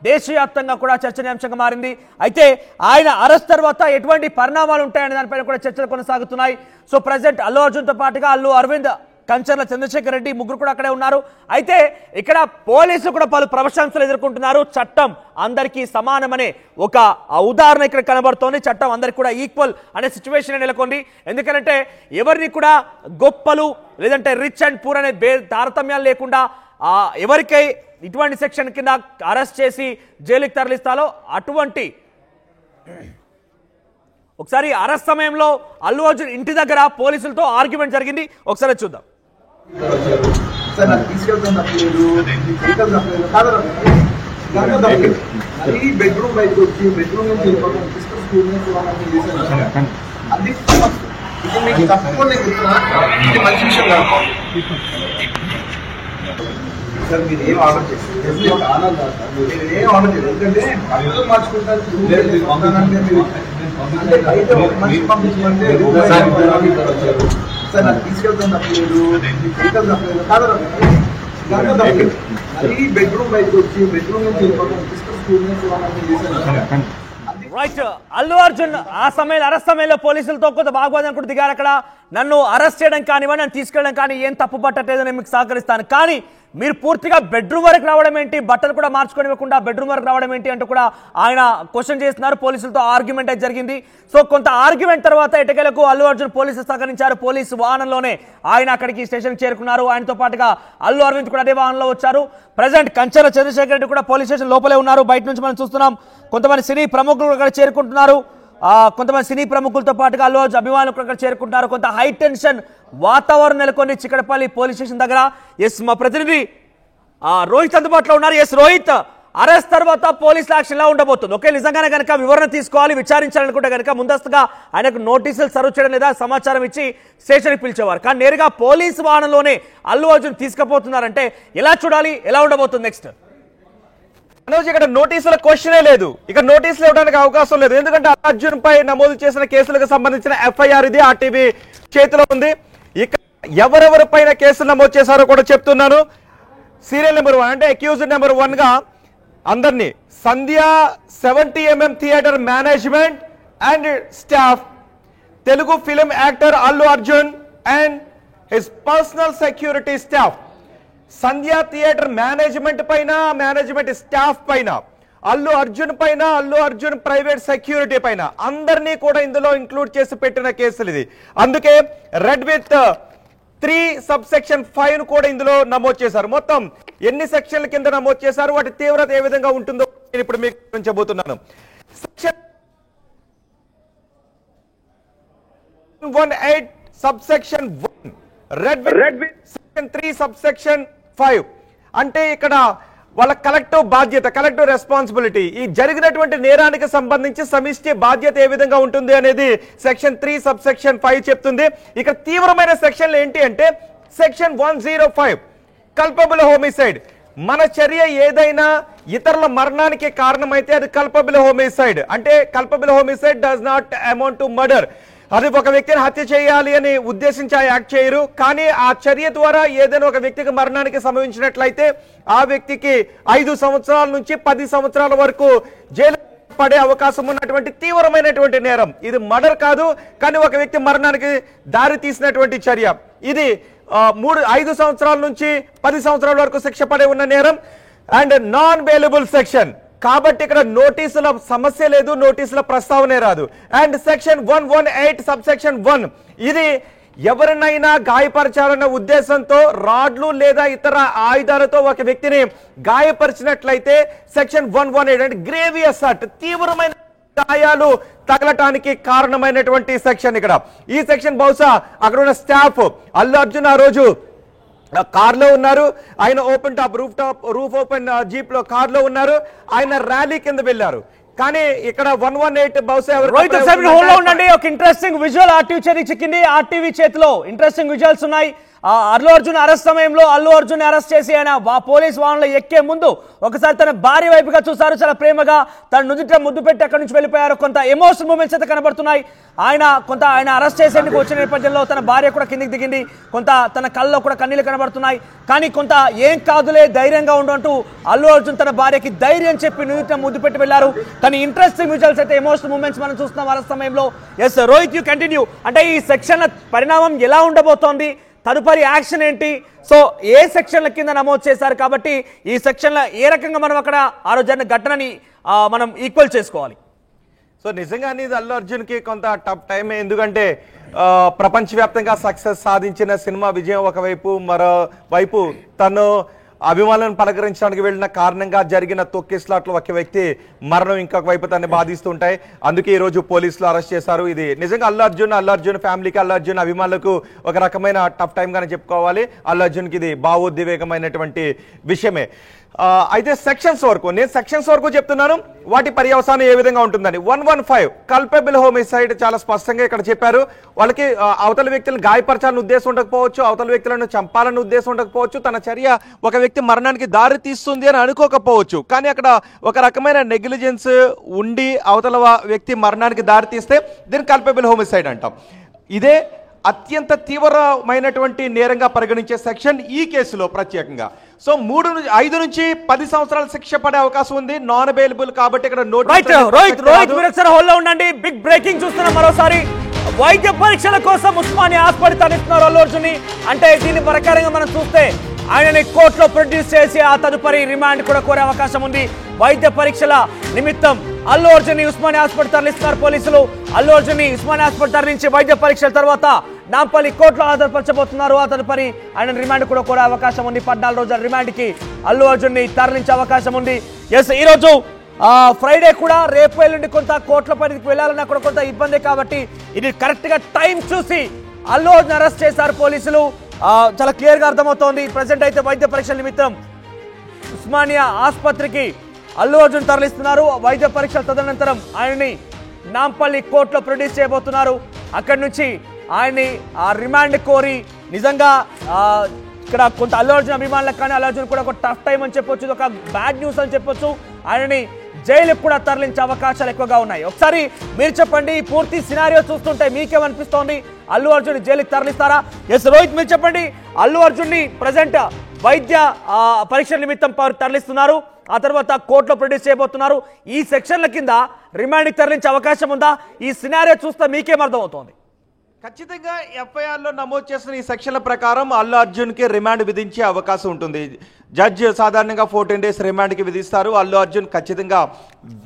దేశవ్యాప్తంగా కూడా చర్చనీయాంశంగా మారింది. అయితే ఆయన అరెస్ట్ తర్వాత ఎటువంటి పరిణామాలు ఉంటాయనే దానిపైన కూడా చర్చలు కొనసాగుతున్నాయి. సో ప్రెసెంట్ అల్లు అర్జున్తో పాటుగా అల్లు అరవింద్, కంచర్ల చంద్రశేఖర్ రెడ్డి ముగ్గురు కూడా అక్కడే ఉన్నారు. అయితే ఇక్కడ పోలీసులు కూడా పలు ప్రశంసలు ఎదుర్కొంటున్నారు. చట్టం అందరికీ సమానమనే ఒక ఉదాహరణ ఇక్కడ కనబడుతోంది. చట్టం అందరికి కూడా ఈక్వల్ అనే సిచ్యువేషన్ నెలకొంది. ఎందుకంటే ఎవరిని కూడా గొప్పలు లేదంటే రిచ్ అండ్ పూర్ అనే తారతమ్యాలు లేకుండా ఎవరికై ఇటువంటి సెక్షన్ కింద అరెస్ట్ చేసి జైలుకి తరలిస్తాలో అటువంటి ఒకసారి అరెస్ట్ సమయంలో అల్లు అర్జున్ ఇంటి దగ్గర పోలీసులతో ఆర్గ్యుమెంట్ జరిగింది. ఒకసారి చూద్దాం. బెడ్రూమ్ బయటకు వచ్చి బెడ్రూమ్ నుంచి స్కూల్ నుంచి తప్పకుండా మంచి విషయం కాదు సార్. మీరు ఏం ఆర్డర్ చేస్తారు? ఆనందం మీరు ఏం ఆర్డర్ చేయరు. ఎందుకంటే అర్థం మార్చుకుంటారు. మనిషి పంపించమంటే సార్ నాకు తీసుకెళ్తాను తప్పలేదు, తప్పలేదు కాదు. మళ్ళీ బెడ్రూమ్ బయటకు వచ్చి బెడ్రూమ్ నుంచి స్కూల్ నుంచి రైట్, అల్లు అర్జున్ ఆ సమయంలో అరెస్ట్ సమయంలో పోలీసులతో కొంత వాగ్వాదం కూడా దిగారు. అక్కడ నన్ను అరెస్ట్ చేయడం కానివ్వండి, నన్ను తీసుకెళ్ళడం కానీ ఏం తప్పు పట్టట్లేదు, నేను మీకు సహకరిస్తాను, కానీ మీరు పూర్తిగా బెడ్రూమ్ వరకు రావడం ఏంటి, బట్టలు కూడా మార్చుకోనివ్వకుండా బెడ్రూమ్ వరకు రావడం ఏంటి అంటూ కూడా ఆయన క్వశ్చన్ చేస్తున్నారు. పోలీసులతో ఆర్గ్యుమెంట్ అయితే జరిగింది. సో కొంత ఆర్గ్యుమెంట్ తర్వాత ఎటకేలకు అల్లు అర్జున్ పోలీసులు సహకరించారు. పోలీసు వాహనంలోనే ఆయన అక్కడికి స్టేషన్ చేరుకున్నారు. ఆయనతో పాటుగా అల్లు అరవింద్ కూడా అదే వాహనంలో వచ్చారు. ప్రజెంట్ కంచర్ల చంద్రశేఖర్ రెడ్డి కూడా పోలీస్ స్టేషన్ లోపలే ఉన్నారు. బయట నుంచి మనం చూస్తున్నాం కొంతమంది సినీ ప్రముఖులు అక్కడ చేరుకుంటున్నారు. కొంతమంది సినీ ప్రముఖులతో పాటుగా అల్లు అర్జున్ అభిమానులు అక్కడ చేరుకుంటున్నారు. కొంత హై టెన్షన్ వాతావరణం నెలకొని చికటపల్లి పోలీస్ స్టేషన్ దగ్గర. ఎస్, మా ప్రతినిధి రోహిత్ అందుబాటులో ఉన్నారు. ఎస్ రోహిత్, అరెస్ట్ తర్వాత పోలీస్ యాక్షన్ ఎలా ఉండబోతుంది? ఓకే, నిజంగానే కనుక వివరణ తీసుకోవాలి, విచారించాలనుకుంటే కనుక ముందస్తుగా ఆయనకు నోటీసులు సర్వ్ చేయడం లేదా సమాచారం ఇచ్చి స్టేషన్కి పిలిచేవారు, కానీ నేరుగా పోలీసు వాహనంలోనే అల్లు అర్జున్ తీసుకుపోతున్నారంటే ఎలా చూడాలి, ఎలా ఉండబోతుంది నెక్స్ట్? మనోజ్, ఇక్కడ నోటీసుల క్వశ్చనే లేదు, ఇక్కడ నోటీసులు ఇవ్వడానికి అవకాశం లేదు. ఎందుకంటే అర్జున్ పై నమోదు చేసిన కేసులకు సంబంధించిన ఎఫ్ఐఆర్ ఇది ఆర్టీవీ చేతిలో ఉంది. ఇక ఎవరెవరి పైన కేసులు నమోదు చేశారో కూడా చెప్తున్నాను. సీరియల్ నెంబర్ 1 అంటే అక్యూజ్డ్ నెంబర్ 1 గా అందరినీ సంధ్య 70mm theatre management and staff, Telugu film actor Allu Arjun and his personal security staff, Sandhya theatre management పైన, మేనేజ్మెంట్ స్టాఫ్ పైన, అల్లు అర్జున్ పైన, అల్లు అర్జున్ ప్రైవేట్ సెక్యూరిటీ పైన అందరినీ కూడా ఇందులో ఇంక్లూడ్ చేసి పెట్టిన కేసులు ఇది. అందుకే రెడ్ విత్ 3 సబ్సెక్షన్ 5 కూడా ఇందులో నమోదు చేశారు. మొత్తం ఎన్ని సెక్షన్ల కింద నమోదు చేశారు, వాటి తీవ్రత ఏ విధంగా ఉంటుందో నేను ఇప్పుడు మీకు చెబుతున్నాను. Section 118 subsection 1 red with section 3 subsection 5 అంటే ఇక్కడ వాళ్ళ కలెక్టివ్ బాధ్యత, కలెక్టివ్ రెస్పాన్సిబిలిటీ, ఈ జరిగినటువంటి నేరానికి సంబంధించి సమిష్టి బాధ్యత ఏ విధంగా ఉంటుంది అనేది సెక్షన్ 3 subsection 5 చెప్తుంది. ఇక తీవ్రమైన సెక్షన్లు ఏంటి అంటే సెక్షన్ 105 కల్పబుల్ హోమిసైడ్. మన చర్య ఏదైనా ఇతరుల మరణానికి కారణమైతే అది కల్పబుల్ హోమిసైడ్. అంటే culpable homicide does not amount to murder. అది ఒక వ్యక్తిని హత్య చేయాలి అని ఉద్దేశించి యాక్ట్ చేయరు, కానీ ఆ చర్య ద్వారా ఏదైనా ఒక వ్యక్తికి మరణానికి సంభవించినట్లయితే ఆ వ్యక్తికి 5 సంవత్సరాల నుంచి 10 సంవత్సరాల వరకు జైలు పడే అవకాశం ఉన్నటువంటి తీవ్రమైనటువంటి నేరం. ఇది మర్డర్ కాదు, కానీ ఒక వ్యక్తి మరణానికి దారి తీసినటువంటి చర్య. ఇది 5 సంవత్సరాల నుంచి 10 సంవత్సరాల వరకు శిక్ష పడే ఉన్న నేరం. అండ్ నాన్ బెయిలబుల్ సెక్షన్ కాబట్టి ఇక్కడ నోటీసుల సమస్య లేదు, నోటీసుల ప్రస్తావనే రాదు. అండ్ సెక్షన్ 118 subsection 1 ఇది ఎవరినైనా గాయపరచాలన్న ఉద్దేశంతో రాడ్లు లేదా ఇతర ఆయుధాలతో ఒక వ్యక్తిని గాయపరిచినట్లయితే సెక్షన్ 118 అంటే గ్రేవియస్ అట్, తీవ్రమైన గాయాలు తగలటానికి కారణమైనటువంటి సెక్షన్. ఇక్కడ ఈ సెక్షన్ బహుశా అక్కడ ఉన్న స్టాఫ్ అల్లు అర్జున్ ఆ రోజు కార్లో ఉన్నారు, ఆయన open top roof open jeep లో కార్లో ఉన్నారు, ఆయన ర్యాలీ కింద వెళ్ళారు. కానీ ఇక్కడ 118 బహుశా ఉండండి. ఒక ఇంట్రెస్టింగ్ విజువల్ ఆర్టీవీ చిక్కింది. ఆర్టీవీ చేతిలో ఇంట్రెస్టింగ్ విజువల్స్ ఉన్నాయి. అల్లు అర్జున్ అరెస్ట్ సమయంలో అల్లు అర్జున్ అరెస్ట్ చేసి ఆయన పోలీస్ వాహనంలో ఎక్కే ముందు ఒకసారి తన భార్య వైపుగా చూసారు, చాలా ప్రేమగా తన నుదుట ముద్దు పెట్టి అక్కడి నుంచి వెళ్ళిపోయారు. కొంత ఎమోషనల్ మూమెంట్స్ అయితే కనబడుతున్నాయి. ఆయన అరెస్ట్ చేసేందుకు వచ్చిన నేపథ్యంలో తన భార్య కూడా కిందికి దిగింది, కొంత తన కళ్ళలో కూడా కన్నీళ్లు కనబడుతున్నాయి. కానీ కొంత ఏం కాదులే ధైర్యంగా ఉండంటూ అల్లు అర్జున్ తన భార్యకి ధైర్యం చెప్పి నుదుట ముద్దు పెట్టి వెళ్లారు. కానీ ఇంట్రెస్టింగ్ విజువల్స్ అయితే ఎమోషనల్ మూమెంట్స్ మనం చూస్తున్నాం అరెస్ట్ సమయంలో. Yes Rohit, you continue. అంటే ఈ సెక్షన్ పరిణామం ఎలా ఉండబోతోంది, తదుపరి యాక్షన్ ఏంటి, సో ఏ సెక్షన్ల కింద నమోదు చేశారు కాబట్టి ఈ సెక్షన్ల ఏ రకంగా మనం అక్కడ ఆ రోజు జరిగిన ఘటనని మనం ఈక్వల్ చేసుకోవాలి? సో నిజంగానే ఇది అల్లు అర్జున్ కి కొంత టఫ్ టైం. ఎందుకంటే ప్రపంచవ్యాప్తంగా సక్సెస్ సాధించిన సినిమా విజయం ఒకవైపు, మరోవైపు తను అభిమానులను పలకరించడానికి వెళ్ళిన కారణంగా జరిగిన తొక్కిస్లాట్లో ఒక వ్యక్తి మరణం ఇంకొక వైపు తనని బాధిస్తుంటాయి. అందుకే ఈ రోజు పోలీసులు అరెస్ట్ చేశారు. ఇది నిజంగా అల్లు అర్జున్ ఫ్యామిలీకి, అల్లు అర్జున్ అభిమానులకు ఒక రకమైన టఫ్ టైం గానే చెప్పుకోవాలి. అల్లు అర్జున్కి ఇది భావోద్వేగమైనటువంటి విషయమే. అయితే సెక్షన్స్ వరకు నేను సెక్షన్స్ వరకు చెప్తున్నాను, వాటి పర్యవసానం ఏ విధంగా ఉంటుందని. 115 కల్పబుల్ హోమిసైడ్ చాలా స్పష్టంగా ఇక్కడ చెప్పారు. వాళ్ళకి అవతల వ్యక్తులను గాయపరచాలని ఉద్దేశం ఉండకపోవచ్చు, అవతల వ్యక్తులను చంపాలని ఉద్దేశం ఉండకపోవచ్చు, తన చర్య ఒక వ్యక్తి మరణానికి దారి తీస్తుంది అని అనుకోకపోవచ్చు, కానీ అక్కడ ఒక రకమైన నెగ్లిజెన్స్ ఉండి అవతల వ్యక్తి మరణానికి దారి తీస్తే దీన్ని కల్పబుల్ హోమిసైడ్ అంటాం. ఇదే అత్యంత తీవ్రమైనటువంటి నేరంగా పరిగణించే సెక్షన్ ఈ కేసులో ప్రత్యేకంగా. సో 5 నుంచి 10 సంవత్సరాల శిక్ష పడే అవకాశం ఉంది, నాన్ అవైలబుల్ కాబట్టి ఇక్కడ హోల్లో ఉండండి. బిగ్ బ్రేకింగ్ చూస్తున్నాం మరోసారి. వైద్య పరీక్షల కోసం ఉస్మానియా హాస్పిటల్ తరలిస్తున్నారు అల్లు అర్జున్. అంటే దీని ప్రకారంగా మనం చూస్తే ఆయనని కోర్టులో ప్రొడ్యూస్ చేసి ఆ తదుపరి రిమాండ్ కూడా కోరే అవకాశం ఉంది. వైద్య పరీక్షల నిమిత్తం అల్లు అర్జున్ ని ఉస్మానియా హాస్పిటల్ తరలిస్తున్నారు పోలీసులు. అల్లు అర్జున్ ని ఉస్మానియా హాస్పిటల్ తరలించి వైద్య పరీక్షల తర్వాత నాంపల్లి కోర్టులో హాజరుపరచబోతున్నారు. ఆ తదుపరి ఆయన రిమాండ్ కూడా కోరే అవకాశం ఉంది. 14 రోజుల రిమాండ్ కి అల్లు అర్జున్ ని తరలించే అవకాశం ఉంది. ఎస్, ఈ రోజు ఫ్రైడే కూడా, రేపు ఎల్లుండి కొంత కోర్టుల పరిధికి వెళ్ళాలన్నా కూడా కొంత ఇబ్బంది కాబట్టి ఇది కరెక్ట్ గా టైం చూసి అల్లు అర్జున్ అరెస్ట్ చేశారు పోలీసులు. చాలా క్లియర్ గా అర్థమవుతోంది. ప్రజెంట్ అయితే వైద్య పరీక్షల నిమిత్తం ఉస్మానియా ఆసుపత్రికి అల్లు అర్జున్ తరలిస్తున్నారు. వైద్య పరీక్షల తదనంతరం ఆయన్ని నాంపల్లి కోర్టులో ప్రొడ్యూస్ చేయబోతున్నారు. అక్కడి నుంచి ఆయన్ని రిమాండ్ కోరి, నిజంగా ఇక్కడ కొంత అల్లు అర్జున్ అభిమానులకు కానీ అల్లు అర్జున్ కూడా ఒక టఫ్ టైం అని చెప్పొచ్చు, ఒక బ్యాడ్ న్యూస్ అని చెప్పొచ్చు. ఆయనని జైలుకు కూడా తరలించే అవకాశాలు ఎక్కువగా ఉన్నాయి. ఒకసారి మీరు చెప్పండి, పూర్తి సినారియో చూస్తుంటే మీకేమనిపిస్తోంది? అల్లు అర్జున్ జైలుకి తరలిస్తారా? ఎస్ రోహిత్, మీరు చెప్పండి. అల్లు అర్జున్ ని ప్రజెంట్ వైద్య పరీక్షల నిమిత్తం తరలిస్తున్నారు, ఆ తర్వాత కోర్టులో ప్రొడ్యూస్ చేయబోతున్నారు. ఈ సెక్షన్ల కింద రిమాండ్కి తరలించే అవకాశం ఉందా? ఈ సినారియో చూస్తే మీకేమర్థమవుతోంది? ఖచ్చితంగా ఎఫ్ఐఆర్లో నమోదు చేసిన ఈ సెక్షన్ల ప్రకారం అల్లు అర్జున్కి రిమాండ్ విధించే అవకాశం ఉంటుంది. జడ్జి సాధారణంగా 14 days రిమాండ్కి విధిస్తారు. అల్లు అర్జున్ ఖచ్చితంగా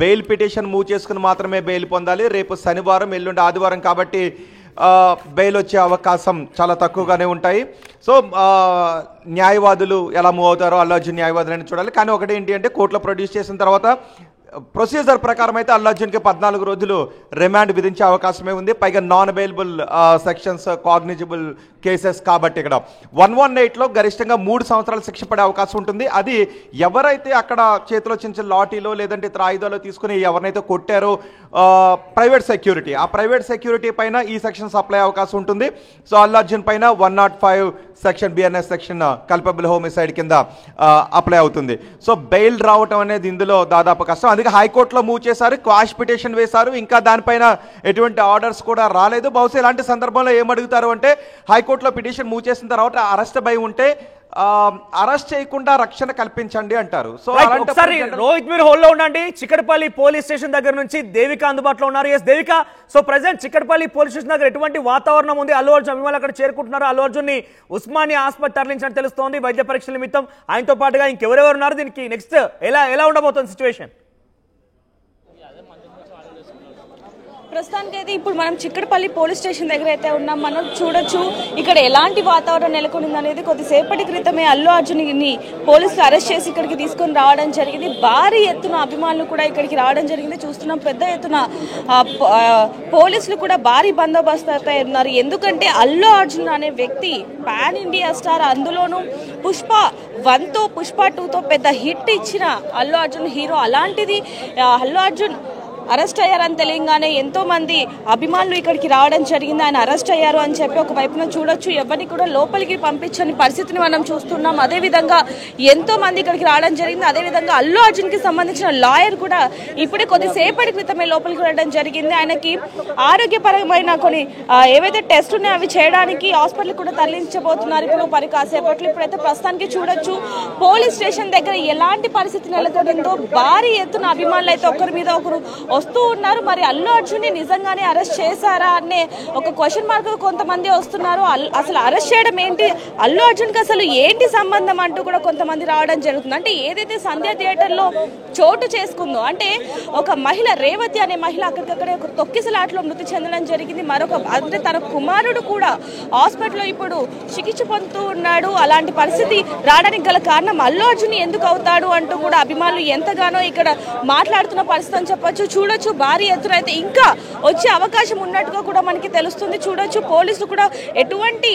బెయిల్ పిటిషన్ మూవ్ చేసుకుని మాత్రమే బెయిల్ పొందాలి. రేపు శనివారం, ఎల్లుండి ఆదివారం కాబట్టి బెయిల్ వచ్చే అవకాశం చాలా తక్కువగానే ఉంటాయి. సో న్యాయవాదులు ఎలా మూవ్ అవుతారో అల్లు అర్జున్ న్యాయవాదులని చూడాలి. కానీ ఒకటి ఏంటి అంటే కోర్టులో ప్రొడ్యూస్ చేసిన తర్వాత ప్రొసీజర్ ప్రకారం అయితే అల్లు అర్జున్కి 14 రోజులు రిమాండ్ విధించే అవకాశమే ఉంది. పైగా non available sections, cognisable cases కాబట్టి ఇక్కడ 118లో గరిష్టంగా 3 సంవత్సరాల శిక్ష పడే అవకాశం ఉంటుంది. అది ఎవరైతే అక్కడ చేతిలో చిన్న లాఠీలో లేదంటే ఇతర ఆయుధాలు తీసుకుని ఎవరినైతే కొట్టారో ప్రైవేట్ సెక్యూరిటీ, ఆ ప్రైవేట్ సెక్యూరిటీ పైన ఈ సెక్షన్స్ అప్లై అవకాశం ఉంటుంది. సో అల్లు అర్జున్ పైన 105 section BNS section culpable homicide కింద అప్లై అవుతుంది. సో బెయిల్ రావటం అనేది ఇందులో దాదాపు కష్టం. అందుకే హైకోర్టులో మూవ్ చేశారు, క్వాష్ పిటిషన్ వేశారు, ఇంకా దానిపైన ఎటువంటి ఆర్డర్స్ కూడా రాలేదు. బహుశా ఇలాంటి సందర్భంలో ఏమడుగుతారు అంటే హైకోర్టులో పిటిషన్ మూవ్ చేసిన తర్వాత అరెస్ట్ భయం ఉంటే అరెస్ట్ చేయకుండా రక్షణ కల్పించండి అంటారు. సో రోహిత్ మీరు హోల్లో ఉండండి. చిక్కడపల్లి పోలీస్ స్టేషన్ దగ్గర నుంచి దేవిక అందుబాటులో ఉన్నారు. Yes Devika, so present Chikkadpally police station దగ్గర ఎటువంటి వాతావరణం ఉంది? అల్లు అర్జున్ అభిమానులు అక్కడ చేరుకుంటున్నారు. అల్లు అర్జున్ ని ఉస్మానియా ఆసుపత్రి తరలించని తెలుస్తోంది వైద్య పరీక్షల నిమిత్తం. ఆయనతో పాటుగా ఇంకెవరెవరు ఉన్నారు? దీనికి నెక్స్ట్ ఎలా ఉండబోతుంది సిచ్యువేషన్? ప్రస్తుతానికైతే ఇప్పుడు మనం చిక్కడపల్లి పోలీస్ స్టేషన్ దగ్గర అయితే ఉన్నాం. మనం చూడొచ్చు ఇక్కడ ఎలాంటి వాతావరణం నెలకొంది అనేది. కొద్దిసేపటి క్రితమే అల్లు అర్జున్ని పోలీసులు అరెస్ట్ చేసి ఇక్కడికి తీసుకొని రావడం జరిగింది. భారీ ఎత్తున అభిమానులు కూడా ఇక్కడికి రావడం జరిగింది. చూస్తున్నాం పెద్ద ఎత్తున పోలీసులు కూడా భారీ బందోబస్తు అయితే ఉన్నారు. ఎందుకంటే అల్లు అర్జున్ అనే వ్యక్తి పాన్ ఇండియా స్టార్, అందులోనూ పుష్ప 1తో పుష్ప 2తో పెద్ద హిట్ ఇచ్చిన అల్లు అర్జున్ హీరో. అలాంటిది అల్లు అర్జున్ అరెస్ట్ అయ్యారని తెలియగానే ఎంతో మంది అభిమానులు ఇక్కడికి రావడం జరిగింది. ఆయన అరెస్ట్ అయ్యారు అని చెప్పి ఒకవైపున చూడొచ్చు, ఎవరిని కూడా లోపలికి పంపించని పరిస్థితిని మనం చూస్తున్నాం. అదేవిధంగా ఎంతో మంది ఇక్కడికి రావడం జరిగింది. అదేవిధంగా అల్లు అర్జున్ కి సంబంధించిన లాయర్ కూడా ఇప్పుడే కొద్దిసేపటి క్రితమే లోపలికి వెళ్ళడం జరిగింది. ఆయనకి ఆరోగ్యపరమైన కొన్ని ఏవైతే టెస్ట్ ఉన్నాయో అవి చేయడానికి హాస్పిటల్ కూడా తరలించబోతున్నారు ఇప్పుడు మరి కాసేపట్లో. ఇప్పుడైతే ప్రస్తుతానికి చూడొచ్చు పోలీస్ స్టేషన్ దగ్గర ఎలాంటి పరిస్థితి నెలకొందో. భారీ ఎత్తున అభిమానులు అయితే ఒకరి మీద ఒకరు వస్తూ ఉన్నారు. మరి అల్లు అర్జున్ ని నిజంగానే అరెస్ట్ చేశారా అనే ఒక క్వశ్చన్ మార్క్ కొంతమంది వస్తున్నారు. అసలు అరెస్ట్ చేయడం ఏంటి, అల్లు అర్జున్ కి అసలు ఏంటి సంబంధం అంటూ కూడా కొంతమంది రావడం జరుగుతుంది. అంటే ఏదైతే సంధ్య థియేటర్ లో చోటు చేసుకుందో, అంటే ఒక మహిళ రేవతి అనే మహిళ అక్కడికక్కడే ఒక తొక్కిసలాటలో మృతి చెందడం జరిగింది. అంటే తన కుమారుడు కూడా హాస్పిటల్లో ఇప్పుడు చికిత్స పొందుతూ ఉన్నాడు. అలాంటి పరిస్థితి రావడానికి గల కారణం అల్లు అర్జున్ ఎందుకు అవుతాడు అంటూ కూడా అభిమానులు ఎంతగానో ఇక్కడ మాట్లాడుతున్న పరిస్థితి అని చెప్పొచ్చు. చూడొచ్చు భారీ ఎత్తున అయితే ఇంకా వచ్చే అవకాశం ఉన్నట్టుగా కూడా మనకి తెలుస్తుంది. చూడొచ్చు పోలీసులు కూడా ఎటువంటి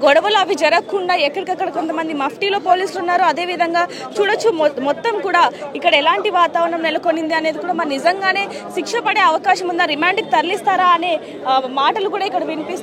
గొడవలు అవి జరగకుండా ఎక్కడికక్కడ కొంతమంది మఫ్టీలో పోలీసులు ఉన్నారు. అదేవిధంగా చూడొచ్చు మొత్తం కూడా ఇక్కడ ఎలాంటి వాతావరణం నెలకొనింది అనేది కూడా మరి నిజంగానే శిక్ష పడే అవకాశం ఉందా, రిమాండ్కి తరలిస్తారా అనే మాటలు కూడా ఇక్కడ వినిపిస్తుంది.